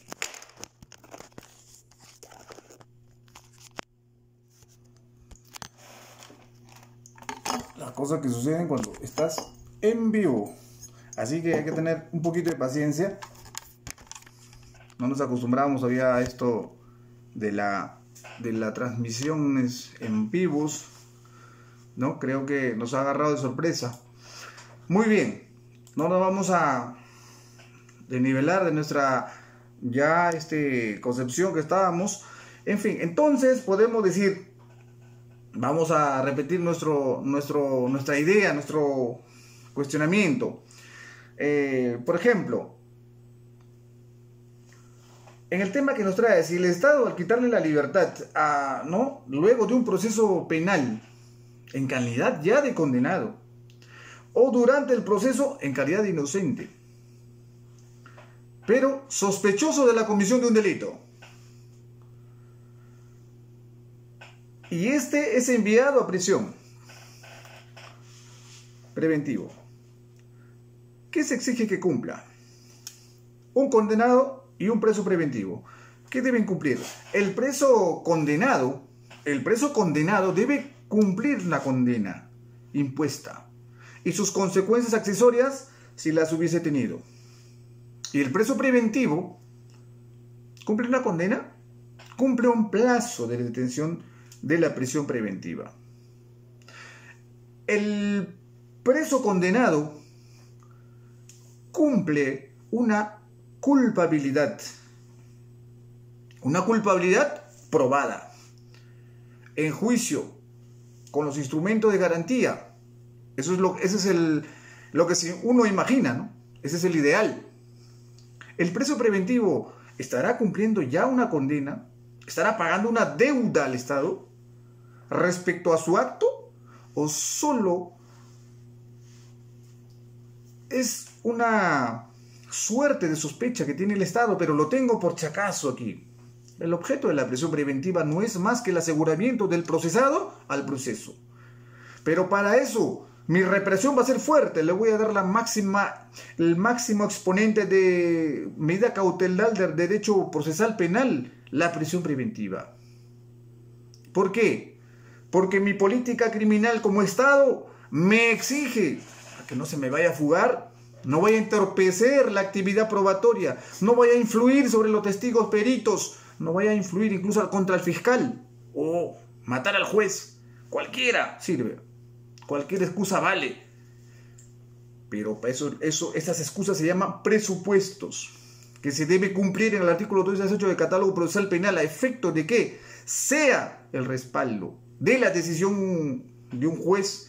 [SPEAKER 1] Las cosas que suceden cuando estás en vivo. Así que hay que tener un poquito de paciencia. No nos acostumbramos todavía a esto de las transmisiones en vivos, ¿no? Creo que nos ha agarrado de sorpresa. Muy bien, no nos vamos a desnivelar de nuestra ya concepción que estábamos. En fin, entonces podemos decir, vamos a repetir nuestra idea, nuestro cuestionamiento. Por ejemplo, en el tema que nos trae, si el Estado al quitarle la libertad, ¿no? Luego de un proceso penal, en calidad ya de condenado, o durante el proceso en calidad de inocente, pero sospechoso de la comisión de un delito, y este es enviado a prisión preventivo, ¿qué se exige que cumpla? Un condenado y un preso preventivo. ¿Qué deben cumplir? El preso condenado debe cumplir la condena impuesta y sus consecuencias accesorias si las hubiese tenido. Y el preso preventivo cumple una condena, cumple un plazo de detención de la prisión preventiva. El preso condenado cumple una culpabilidad probada en juicio con los instrumentos de garantía. Ese es lo que uno imagina, ¿no? Ese es el ideal. El preso preventivo estará cumpliendo ya una condena, estará pagando una deuda al Estado respecto a su acto, o solo es una suerte de sospecha que tiene el Estado, pero lo tengo por si acaso aquí. El objeto de la prisión preventiva no es más que el aseguramiento del procesado al proceso. Pero para eso mi represión va a ser fuerte. Le voy a dar el máximo exponente de medida cautelar del derecho procesal penal, la prisión preventiva. ¿Por qué? Porque mi política criminal como Estado me exige que no se me vaya a fugar, no vaya a entorpecer la actividad probatoria, no vaya a influir sobre los testigos peritos, no vaya a influir incluso contra el fiscal o matar al juez. Cualquiera sirve, cualquier excusa vale. Pero para esas excusas se llaman presupuestos, que se debe cumplir en el artículo 218 del Catálogo Procesal Penal, a efecto de que sea el respaldo de la decisión de un juez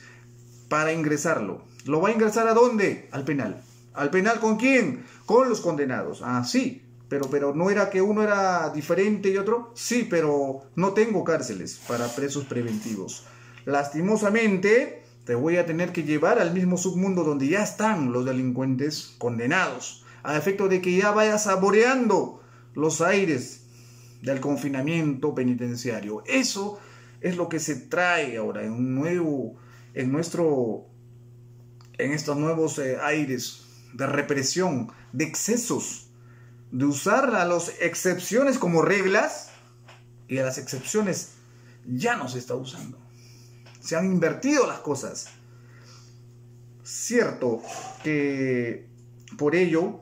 [SPEAKER 1] para ingresarlo. ¿Lo va a ingresar a dónde? Al penal. ¿Al penal con quién? Con los condenados. Ah, sí, pero no era que uno era diferente y otro. Sí, pero no tengo cárceles para presos preventivos. Lastimosamente, te voy a tener que llevar al mismo submundo donde ya están los delincuentes condenados, a efecto de que ya vayas saboreando los aires del confinamiento penitenciario. Eso es lo que se trae ahora en estos nuevos aires de represión, de excesos, de usar a las excepciones como reglas, y a las excepciones ya no se está usando. Se han invertido las cosas. Cierto que por ello,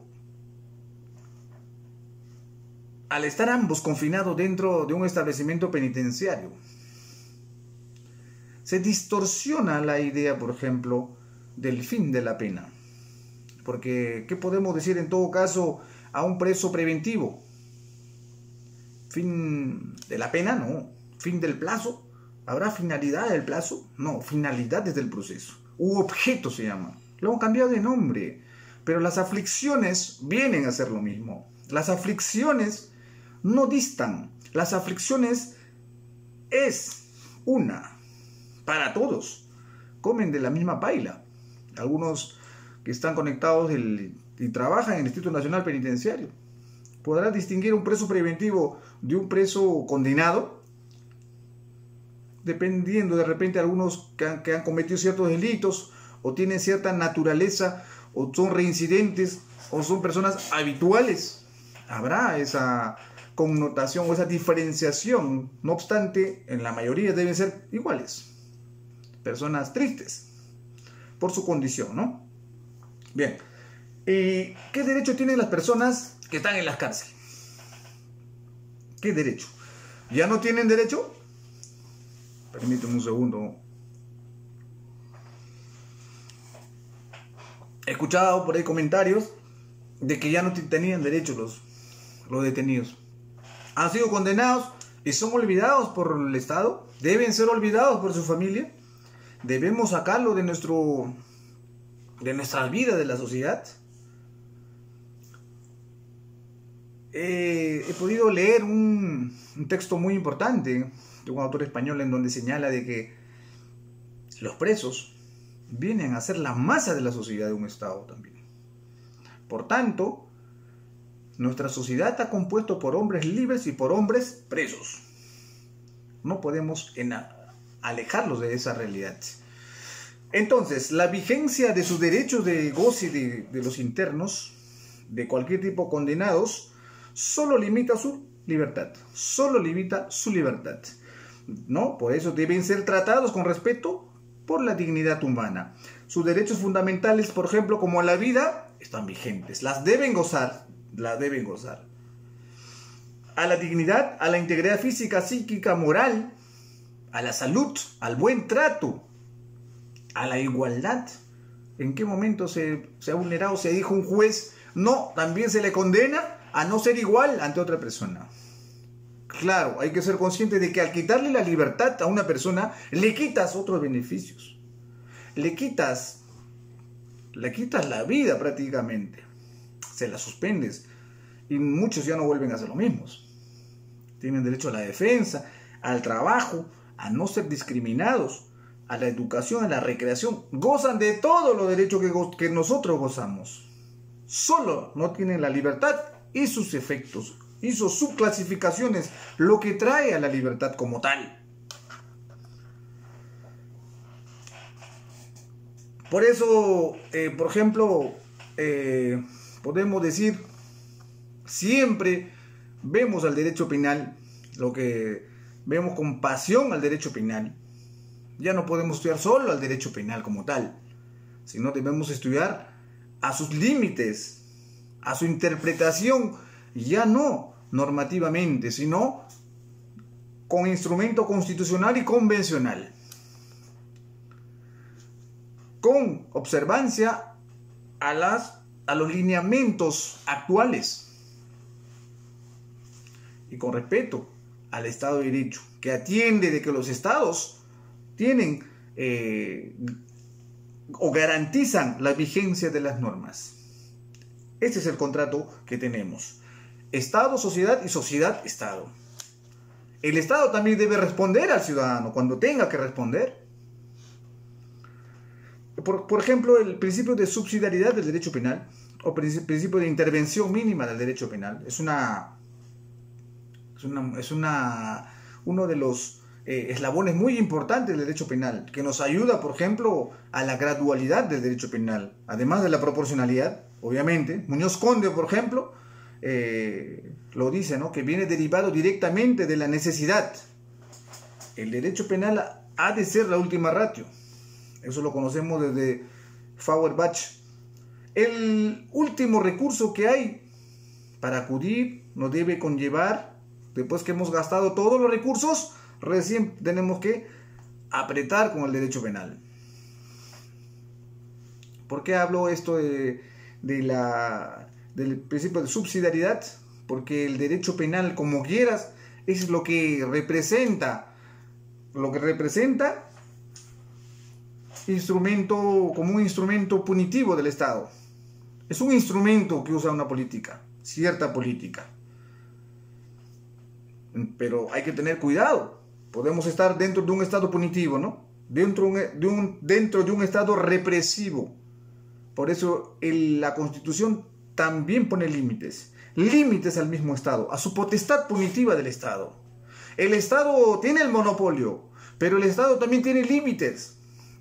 [SPEAKER 1] al estar ambos confinados dentro de un establecimiento penitenciario, se distorsiona la idea, por ejemplo, del fin de la pena. Porque, ¿qué podemos decir en todo caso a un preso preventivo? ¿Fin de la pena? No. ¿Fin del plazo? ¿Habrá finalidad del plazo? No, finalidades del proceso. U objeto se llama. Lo han cambiado de nombre. Pero las aflicciones vienen a ser lo mismo. Las aflicciones no distan. Las aflicciones es una para todos. Comen de la misma paila. Algunos que están conectados y trabajan en el Instituto Nacional Penitenciario. ¿Podrá distinguir un preso preventivo de un preso condenado? Dependiendo de repente algunos que han cometido ciertos delitos, o tienen cierta naturaleza, o son reincidentes, o son personas habituales. Habrá esa connotación o esa diferenciación. No obstante, en la mayoría deben ser iguales. Personas tristes por su condición, ¿no? Bien. ¿Y qué derecho tienen las personas que están en las cárceles? ¿Qué derecho? ¿Ya no tienen derecho? Permíteme un segundo. He escuchado por ahí comentarios de que ya no tenían derecho los detenidos. Han sido condenados y son olvidados por el Estado. Deben ser olvidados por su familia. Debemos sacarlo de nuestra vida, de la sociedad. he podido leer un texto muy importante de un autor español en donde señala de que los presos vienen a ser la masa de la sociedad de un Estado también. Por tanto, nuestra sociedad está compuesta por hombres libres y por hombres presos. No podemos alejarlos de esa realidad. Entonces, la vigencia de sus derechos de goce de los internos, de cualquier tipo condenados, solo limita su libertad. Solo limita su libertad, ¿no? Por eso deben ser tratados con respeto por la dignidad humana. Sus derechos fundamentales, por ejemplo, como la vida, están vigentes. Las deben gozar. A la dignidad, a la integridad física, psíquica, moral, a la salud, al buen trato, a la igualdad. ¿En qué momento se ha vulnerado? Se dijo un juez, no, también se le condena a no ser igual ante otra persona. Claro, hay que ser consciente de que al quitarle la libertad a una persona, le quitas otros beneficios. Le quitas la vida prácticamente. Se la suspendes. Y muchos ya no vuelven a ser los mismos. Tienen derecho a la defensa, al trabajo, a no ser discriminados, a la educación, a la recreación. Gozan de todos los derechos que nosotros gozamos. Solo no tienen la libertad y sus efectos y sus subclasificaciones, lo que trae a la libertad como tal. Por eso, por ejemplo, podemos decir, siempre vemos al derecho penal, lo que vemos con pasión al derecho penal. Ya no podemos estudiar solo al derecho penal como tal, sino debemos estudiar a sus límites, a su interpretación, ya no normativamente, sino con instrumento constitucional y convencional, con observancia a los lineamientos actuales y con respeto al Estado de Derecho, que atiende de que los estados tienen o garantizan la vigencia de las normas. Este es el contrato que tenemos. Estado, sociedad y sociedad, Estado. El Estado también debe responder al ciudadano cuando tenga que responder. Por ejemplo, el principio de subsidiariedad del derecho penal o principio de intervención mínima del derecho penal es uno de los eslabones muy importantes del derecho penal, que nos ayuda, por ejemplo, a la gradualidad del derecho penal, además de la proporcionalidad, obviamente. Muñoz Conde, por ejemplo, lo dice, ¿no? Que viene derivado directamente de la necesidad. El derecho penal ha de ser la última ratio. Eso lo conocemos desde Feuerbach. El último recurso que hay para acudir nos debe conllevar, después que hemos gastado todos los recursos, recién tenemos que apretar con el derecho penal. ¿Por qué hablo esto del principio de subsidiariedad? Porque el derecho penal, como quieras, es lo que representa como un instrumento punitivo del Estado. Es un instrumento que usa una política, cierta política. Pero hay que tener cuidado. Podemos estar dentro de un Estado punitivo, ¿no? Dentro de un Estado represivo. Por eso la Constitución también pone límites. Límites al mismo Estado, a su potestad punitiva del Estado. El Estado tiene el monopolio, pero el Estado también tiene límites.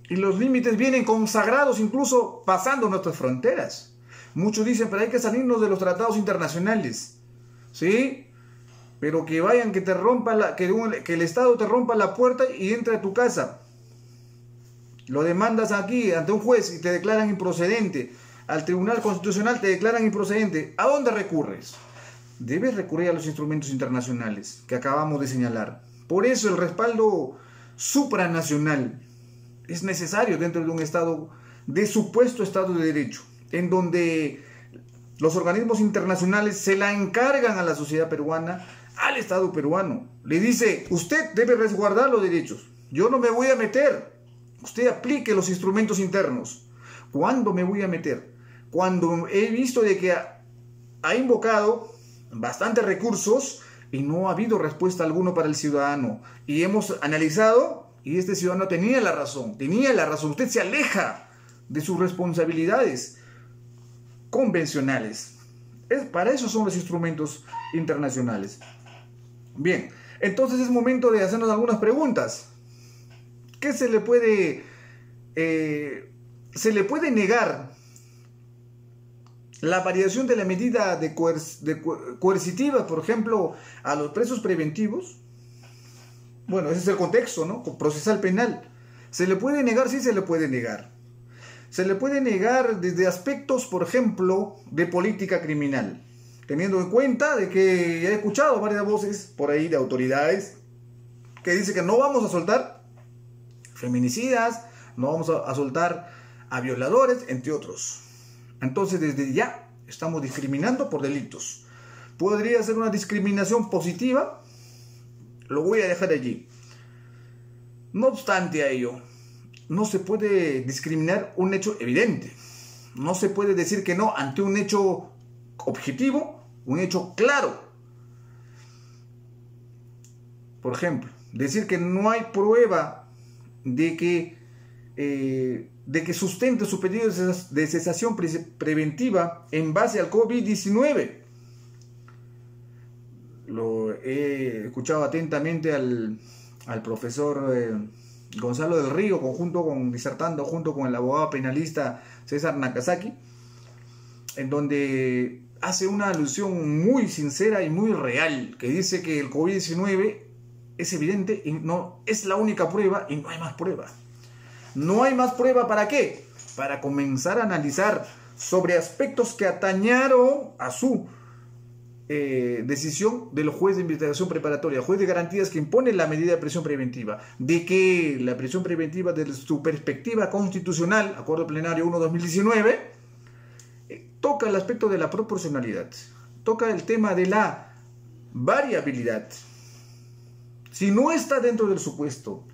[SPEAKER 1] Y los límites vienen consagrados incluso pasando nuestras fronteras. Muchos dicen, pero hay que salirnos de los tratados internacionales. ¿Sí? Pero que vayan, que el Estado te rompa la puerta y entre a tu casa. Lo demandas aquí ante un juez y te declaran improcedente. Al Tribunal Constitucional te declaran improcedente. ¿A dónde recurres? Debes recurrir a los instrumentos internacionales que acabamos de señalar. Por eso el respaldo supranacional es necesario dentro de un Estado, de supuesto Estado de Derecho, en donde los organismos internacionales se la encargan a la sociedad peruana, al Estado peruano. Le dice, usted debe resguardar los derechos. Yo no me voy a meter. Usted aplique los instrumentos internos. ¿Cuándo me voy a meter? Cuando he visto de que ha invocado bastantes recursos y no ha habido respuesta alguna para el ciudadano. Y hemos analizado y este ciudadano tenía la razón. Usted se aleja de sus responsabilidades convencionales. Para eso son los instrumentos internacionales. Bien, entonces es momento de hacernos algunas preguntas. ¿Qué se le puede negar la variación de la medida coercitiva, por ejemplo, a los presos preventivos? Bueno, ese es el contexto, ¿no? Procesal penal. ¿Se le puede negar? Sí, se le puede negar. Se le puede negar desde aspectos, por ejemplo, de política criminal, teniendo en cuenta de que ya he escuchado varias voces por ahí de autoridades que dicen que no vamos a soltar feminicidas, no vamos a soltar a violadores, entre otros. Entonces, desde ya estamos discriminando por delitos. ¿Podría ser una discriminación positiva? Lo voy a dejar allí. No obstante a ello, no se puede discriminar un hecho evidente. No se puede decir que no ante un hecho objetivo, un hecho claro. Por ejemplo, decir que no hay prueba de que sustente su pedido de cesación preventiva en base al COVID-19. Lo he escuchado atentamente al profesor Gonzalo del Río, disertando junto con el abogado penalista César Nakazaki, en donde hace una alusión muy sincera y muy real, que dice que el COVID-19 es evidente y no es la única prueba y no hay más prueba. No hay más prueba, ¿para qué? Para comenzar a analizar sobre aspectos que atañaron a su decisión del juez de investigación preparatoria, juez de garantías que impone la medida de prisión preventiva, de que la prisión preventiva desde su perspectiva constitucional, acuerdo plenario 1/2019, toca el aspecto de la proporcionalidad, toca el tema de la variabilidad. Si no está dentro del supuesto,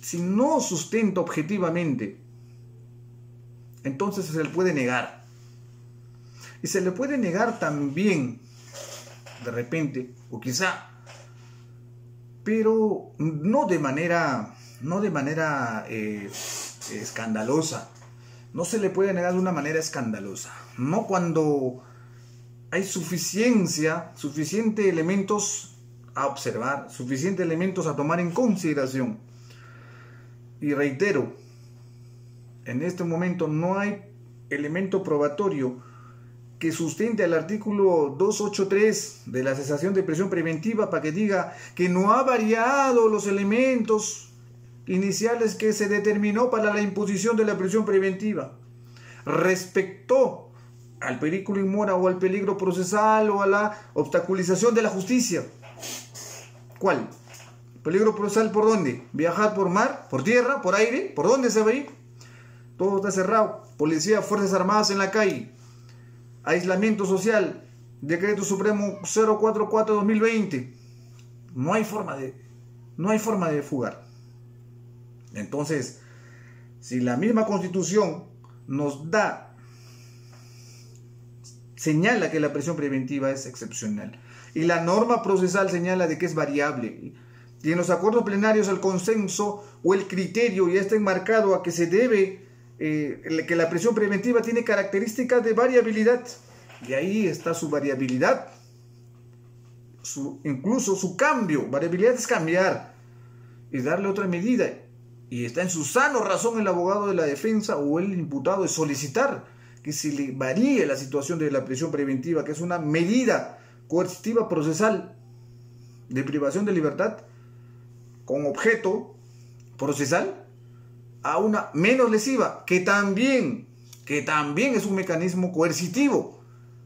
[SPEAKER 1] si no sustenta objetivamente, entonces se le puede negar. Y se le puede negar también, de repente, o quizá, pero no de manera escandalosa. No se le puede negar de una manera escandalosa. No cuando hay suficiente elementos a observar, suficientes elementos a tomar en consideración. Y reitero, en este momento no hay elemento probatorio que sustente al artículo 283 de la cesación de prisión preventiva para que diga que no ha variado los elementos iniciales que se determinó para la imposición de la prisión preventiva respecto al peligro in mora o al peligro procesal o a la obstaculización de la justicia. ¿Cuál? ¿Peligro procesal por dónde? ¿Viajar por mar, por tierra, por aire? ¿Por dónde se va a ir? Todo está cerrado. Policía, Fuerzas Armadas en la calle. Aislamiento social. Decreto Supremo 044/2020. No hay forma de fugar. Entonces, si la misma Constitución nos señala que la prisión preventiva es excepcional y la norma procesal señala de que es variable, y en los acuerdos plenarios el consenso o el criterio ya está enmarcado a que se debe, que la prisión preventiva tiene características de variabilidad, y ahí está su variabilidad, incluso su cambio. Variabilidad es cambiar y darle otra medida, y está en su sano razón el abogado de la defensa o el imputado de solicitar que se le varíe la situación de la prisión preventiva, que es una medida coercitiva procesal de privación de libertad con objeto procesal, a una menos lesiva, que también es un mecanismo coercitivo,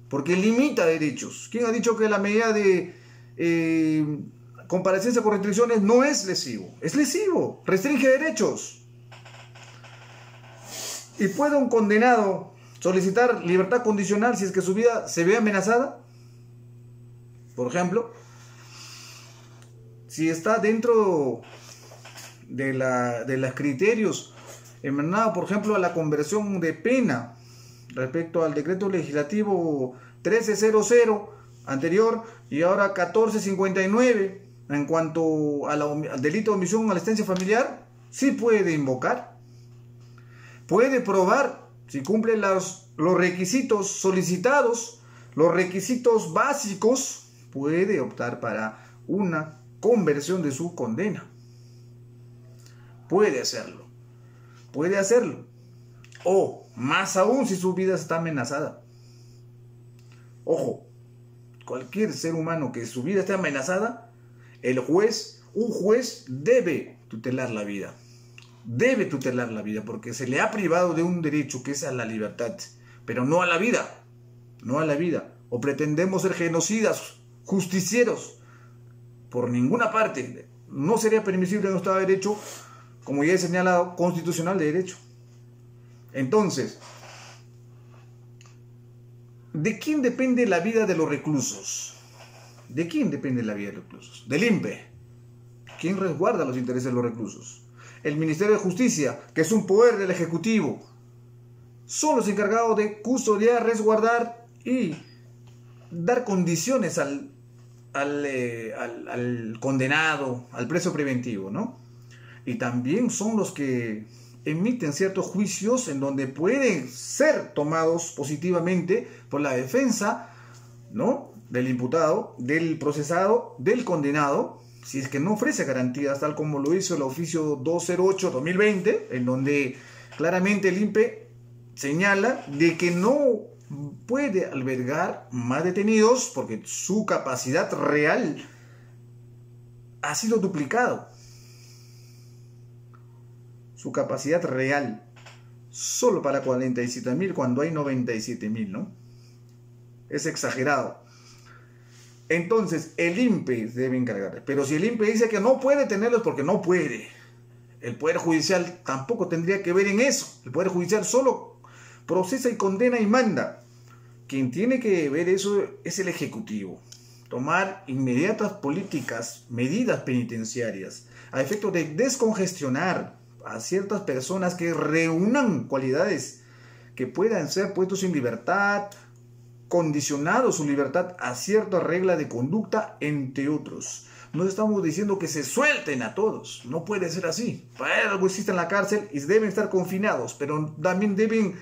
[SPEAKER 1] porque limita derechos. ¿Quién ha dicho que la medida de comparecencia con restricciones no es lesivo? Es lesivo, restringe derechos. ¿Y puede un condenado solicitar libertad condicional si es que su vida se ve amenazada? Por ejemplo, si está dentro de los criterios emanados, por ejemplo, a la conversión de pena respecto al decreto legislativo 1300 anterior y ahora 1459 en cuanto al delito de omisión a la asistencia familiar, sí puede invocar, puede probar si cumple los requisitos solicitados, los requisitos básicos, puede optar para una conversión de su condena. Puede hacerlo. Puede hacerlo. O, más aún, si su vida está amenazada. Ojo, cualquier ser humano que su vida esté amenazada, un juez debe tutelar la vida. Debe tutelar la vida porque se le ha privado de un derecho que es a la libertad, pero no a la vida. No a la vida. O pretendemos ser genocidas, justicieros. Por ninguna parte. No sería permisible en un Estado de Derecho, como ya he señalado, constitucional de derecho. Entonces, ¿de quién depende la vida de los reclusos? ¿De quién depende la vida de los reclusos? Del INPE. ¿Quién resguarda los intereses de los reclusos? El Ministerio de Justicia, que es un poder del Ejecutivo. Son los encargados de custodiar, resguardar y dar condiciones al condenado, al preso preventivo, ¿no? Y también son los que emiten ciertos juicios en donde pueden ser tomados positivamente por la defensa, ¿no?, del imputado, del procesado, del condenado, si es que no ofrece garantías, tal como lo hizo el oficio 208-2020, en donde claramente el INPE señala de que no puede albergar más detenidos porque su capacidad real ha sido duplicado. Su capacidad real solo para 47.000 cuando hay 97.000, ¿no? Es exagerado. Entonces el INPE debe encargar. Pero si el INPE dice que no puede tenerlos porque no puede, el Poder Judicial tampoco tendría que ver en eso. El Poder Judicial solo procesa y condena y manda. Quien tiene que ver eso es el Ejecutivo. Tomar inmediatas políticas, medidas penitenciarias a efecto de descongestionar a ciertas personas que reúnan cualidades que puedan ser puestos en libertad, condicionado su libertad a cierta regla de conducta, entre otros. No estamos diciendo que se suelten a todos, no puede ser así. Para algo existen en la cárcel y deben estar confinados, pero también deben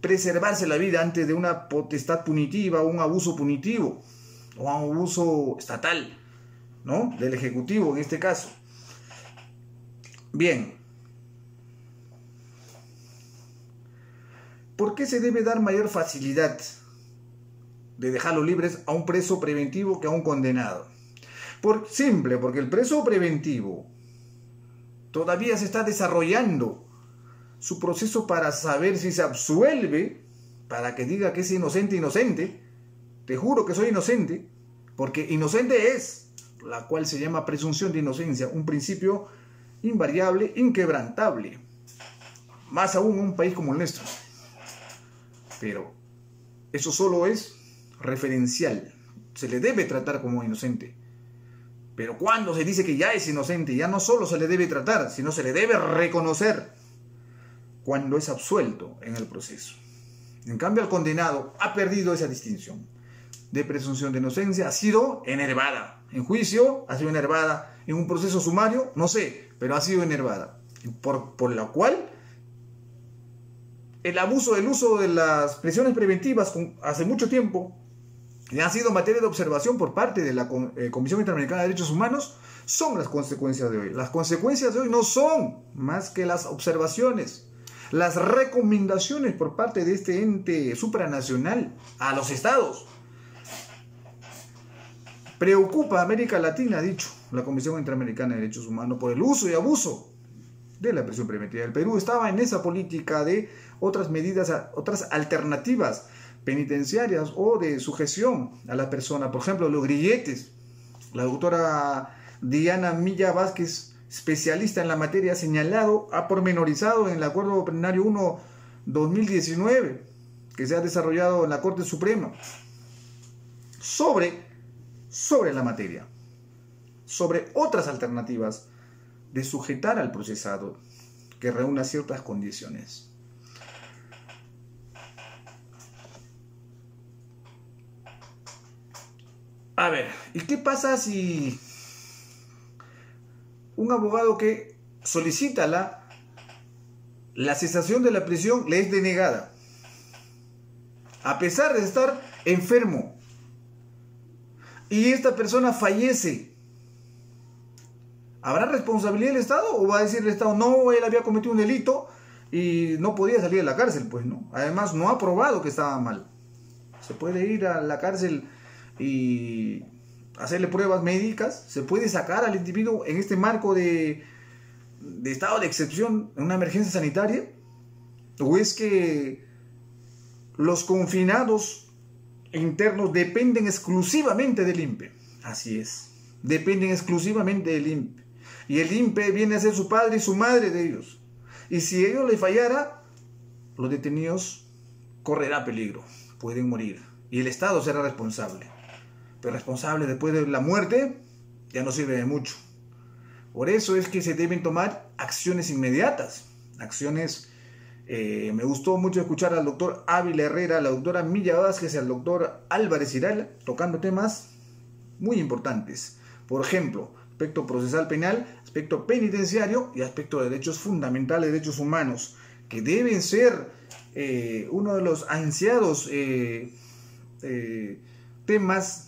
[SPEAKER 1] preservarse la vida antes de una potestad punitiva, un abuso punitivo, o un abuso estatal, ¿no?, del Ejecutivo en este caso. Bien. ¿Por qué se debe dar mayor facilidad de dejarlos libres a un preso preventivo que a un condenado? Porque el preso preventivo todavía se está desarrollando su proceso para saber si se absuelve, para que diga que es inocente. Te juro que soy inocente, porque inocente es, la cual se llama presunción de inocencia, un principio invariable, inquebrantable, más aún en un país como el nuestro. Pero eso solo es referencial, se le debe tratar como inocente. Pero cuando se dice que ya es inocente, ya no solo se le debe tratar, sino se le debe reconocer cuando es absuelto en el proceso. En cambio, el condenado ha perdido esa distinción de presunción de inocencia, ha sido enervada. En juicio ha sido enervada, en un proceso sumario, no sé, pero ha sido enervada. Por la cual el uso de las prisiones preventivas hace mucho tiempo ya ha sido materia de observación por parte de la Comisión Interamericana de Derechos Humanos. Son las consecuencias de hoy. Las consecuencias de hoy no son más que las observaciones, las recomendaciones por parte de este ente supranacional a los estados. Preocupa a América Latina, ha dicho la Comisión Interamericana de Derechos Humanos, por el uso y abuso de la prisión preventiva. El Perú estaba en esa política de otras medidas, otras alternativas penitenciarias o de sujeción a la persona. Por ejemplo, los grilletes. La doctora Diana Milla Vázquez, especialista en la materia, ha señalado, ha pormenorizado en el Acuerdo Plenario 1-2019 que se ha desarrollado en la Corte Suprema sobre la materia, sobre otras alternativas de sujetar al procesado que reúna ciertas condiciones. A ver, ¿y qué pasa si un abogado que solicita la cesación de la prisión le es denegada? A pesar de estar enfermo, y esta persona fallece, ¿habrá responsabilidad del Estado o va a decir el Estado, no, él había cometido un delito y no podía salir de la cárcel? Pues no, además no ha probado que estaba mal. Se puede ir a la cárcel y hacerle pruebas médicas, se puede sacar al individuo en este marco de estado de excepción, en una emergencia sanitaria, o es que los confinados internos dependen exclusivamente del INPE. Así es, dependen exclusivamente del INPE. Y el INPE viene a ser su padre y su madre de ellos. Y si ellos les fallara, los detenidos correrán peligro, pueden morir. Y el Estado será responsable. Pero responsable después de la muerte ya no sirve de mucho. Por eso es que se deben tomar acciones inmediatas. Acciones... me gustó mucho escuchar al doctor Ávila Herrera, a la doctora Milla Vázquez y al doctor Álvarez Irala tocando temas muy importantes. Por ejemplo, aspecto procesal penal, aspecto penitenciario y aspecto de derechos fundamentales, derechos humanos, que deben ser uno de los ansiados temas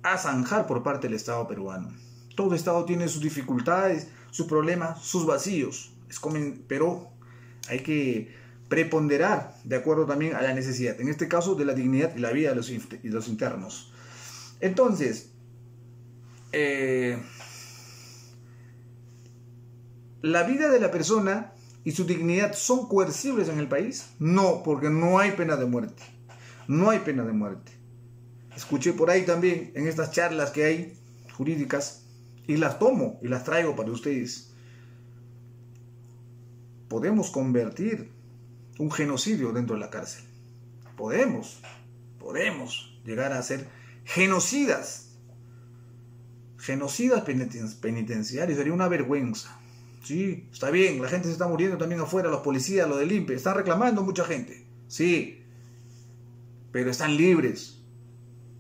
[SPEAKER 1] a zanjar por parte del Estado peruano. Todo Estado tiene sus dificultades, sus problemas, sus vacíos, pero hay que preponderar de acuerdo también a la necesidad, en este caso de la dignidad y la vida de los internos. Entonces, ¿la vida de la persona y su dignidad son coercibles en el país? No, porque no hay pena de muerte. No hay pena de muerte. Escuché por ahí también en estas charlas que hay jurídicas y las tomo y las traigo para ustedes. Podemos convertir un genocidio dentro de la cárcel. Podemos llegar a ser genocidas penitenciarios. Sería una vergüenza. Sí, está bien, la gente se está muriendo también afuera, los policías, los del INPE, están reclamando mucha gente. Sí, pero están libres.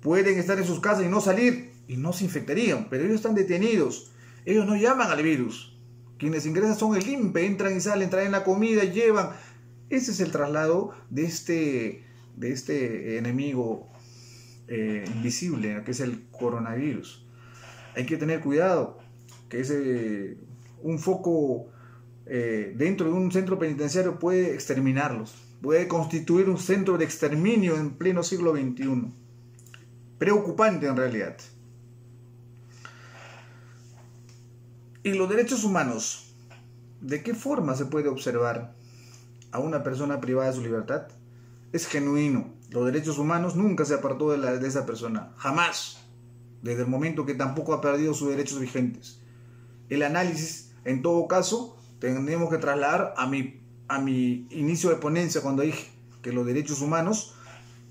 [SPEAKER 1] Pueden estar en sus casas y no salir y no se infectarían, pero ellos están detenidos. Ellos no llaman al virus. Quienes ingresan son el INPE, entran y salen, traen la comida, llevan. Ese es el traslado de este enemigo invisible, que es el coronavirus. Hay que tener cuidado, que es un foco dentro de un centro penitenciario puede exterminarlos, puede constituir un centro de exterminio en pleno siglo XXI. Preocupante en realidad. ¿Y los derechos humanos? ¿De qué forma se puede observar a una persona privada de su libertad? Es genuino. Los derechos humanos nunca se apartó de esa persona. Jamás. Desde el momento que tampoco ha perdido sus derechos vigentes. El análisis, en todo caso, tenemos que trasladar a mi inicio de ponencia cuando dije que los derechos humanos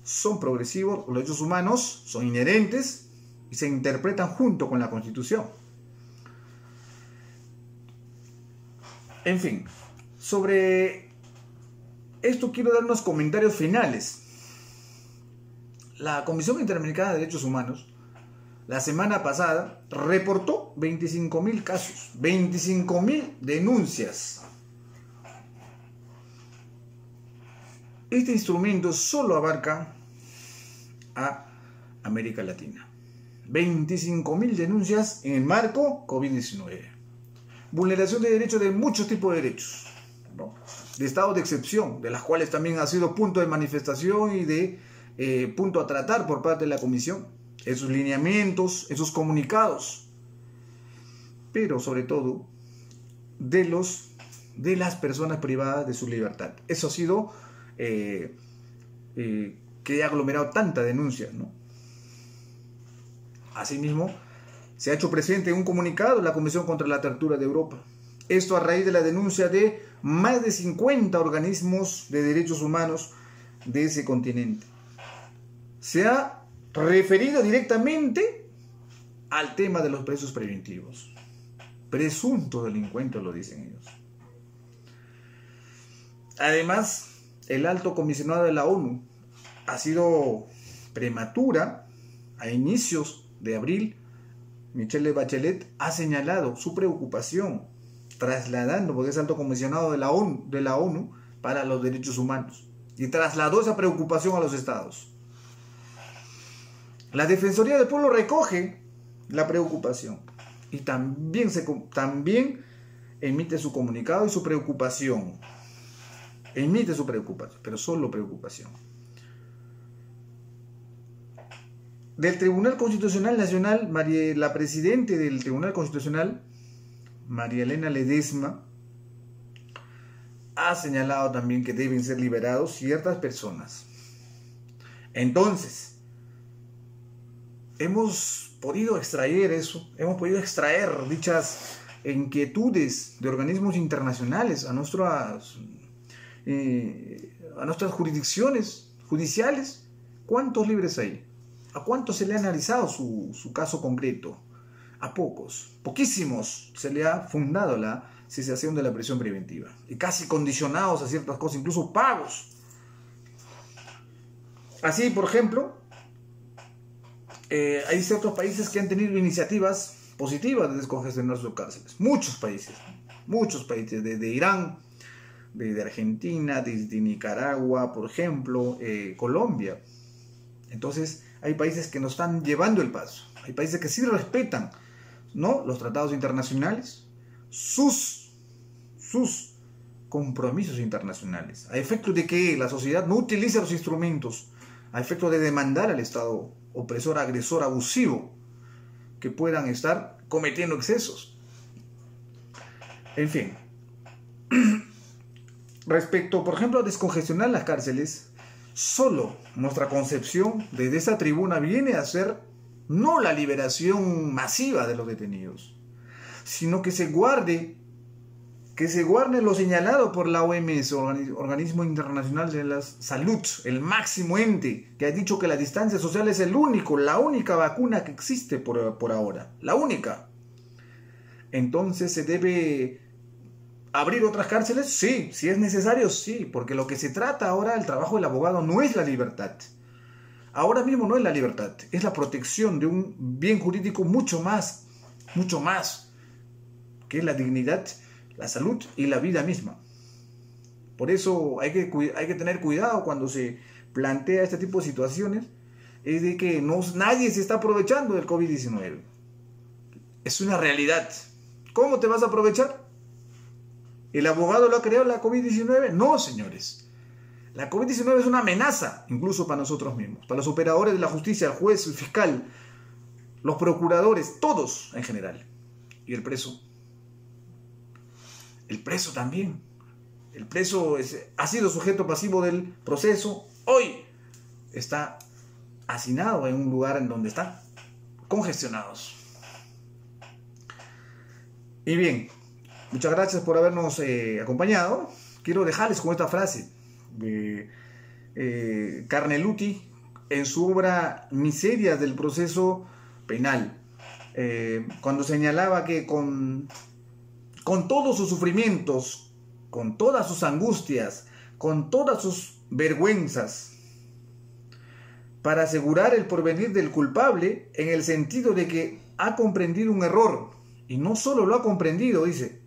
[SPEAKER 1] son progresivos, los derechos humanos son inherentes y se interpretan junto con la Constitución. En fin, sobre esto quiero dar unos comentarios finales. La Comisión Interamericana de Derechos Humanos la semana pasada reportó 25.000 casos, 25.000 denuncias. Este instrumento solo abarca a América Latina. 25.000 denuncias en el marco COVID-19. Vulneración de derechos, de muchos tipos de derechos, ¿no? De estados de excepción, de las cuales también ha sido punto de manifestación y de punto a tratar por parte de la Comisión, en sus lineamientos, en sus comunicados, pero sobre todo de las personas privadas de su libertad. Eso ha sido que ha aglomerado tanta denuncia, ¿no? Asimismo, se ha hecho presente en un comunicado la Comisión contra la Tortura de Europa. Esto a raíz de la denuncia de más de 50 organismos de derechos humanos de ese continente. Se ha referido directamente al tema de los presos preventivos. Presuntos delincuentes, lo dicen ellos. Además, el alto comisionado de la ONU ha sido prematura a inicios de abril, Michelle Bachelet ha señalado su preocupación, trasladando, porque es alto comisionado de la ONU para los derechos humanos, y trasladó esa preocupación a los estados. La Defensoría del Pueblo recoge la preocupación y también emite su comunicado y su preocupación. Emite su preocupación, pero solo preocupación. Del Tribunal Constitucional Nacional, la presidenta del Tribunal Constitucional, María Elena Ledesma, ha señalado también que deben ser liberados ciertas personas. Entonces, hemos podido extraer eso, hemos podido extraer dichas inquietudes de organismos internacionales a nuestras jurisdicciones judiciales. ¿Cuántos libres hay? ¿A cuántos se le ha analizado su caso concreto? A pocos, poquísimos se le ha fundado la cesación de la prisión preventiva y casi condicionados a ciertas cosas, incluso pagos. Así, por ejemplo, hay ciertos países que han tenido iniciativas positivas de descongestionar sus cárceles. Muchos países, desde Irán, desde Argentina, desde Nicaragua, por ejemplo, Colombia. Entonces, hay países que nos están llevando el paso. Hay países que sí respetan, ¿no?, los tratados internacionales, sus compromisos internacionales, a efecto de que la sociedad no utilice los instrumentos, a efecto de demandar al Estado opresor, agresor, abusivo, que puedan estar cometiendo excesos. En fin, respecto, por ejemplo, a descongestionar las cárceles, solo nuestra concepción desde esa tribuna viene a ser no la liberación masiva de los detenidos, sino que se guarde lo señalado por la OMS, Organismo Internacional de la Salud, el máximo ente que ha dicho que la distancia social es la única vacuna que existe por ahora, la única. Entonces, ¿se debe abrir otras cárceles? Sí, si es necesario, sí, porque lo que se trata ahora, el trabajo del abogado, no es la libertad. Ahora mismo no es la libertad, es la protección de un bien jurídico mucho más, que es la dignidad, la salud y la vida misma. Por eso hay que tener cuidado cuando se plantea este tipo de situaciones, es de que nadie se está aprovechando del COVID-19. Es una realidad. ¿Cómo te vas a aprovechar? ¿El abogado lo ha creado la COVID-19? No, señores. La COVID-19 es una amenaza, incluso para nosotros mismos, para los operadores de la justicia, el juez, el fiscal, los procuradores, todos en general. Y el preso. El preso también. El preso ha sido sujeto pasivo del proceso. Hoy está hacinado en un lugar en donde están congestionados. Y bien, muchas gracias por habernos acompañado. Quiero dejarles con esta frase de Carneluti en su obra Miserias del proceso penal, cuando señalaba que con todos sus sufrimientos, con todas sus angustias, con todas sus vergüenzas, para asegurar el porvenir del culpable, en el sentido de que ha comprendido un error, y no solo lo ha comprendido, dice,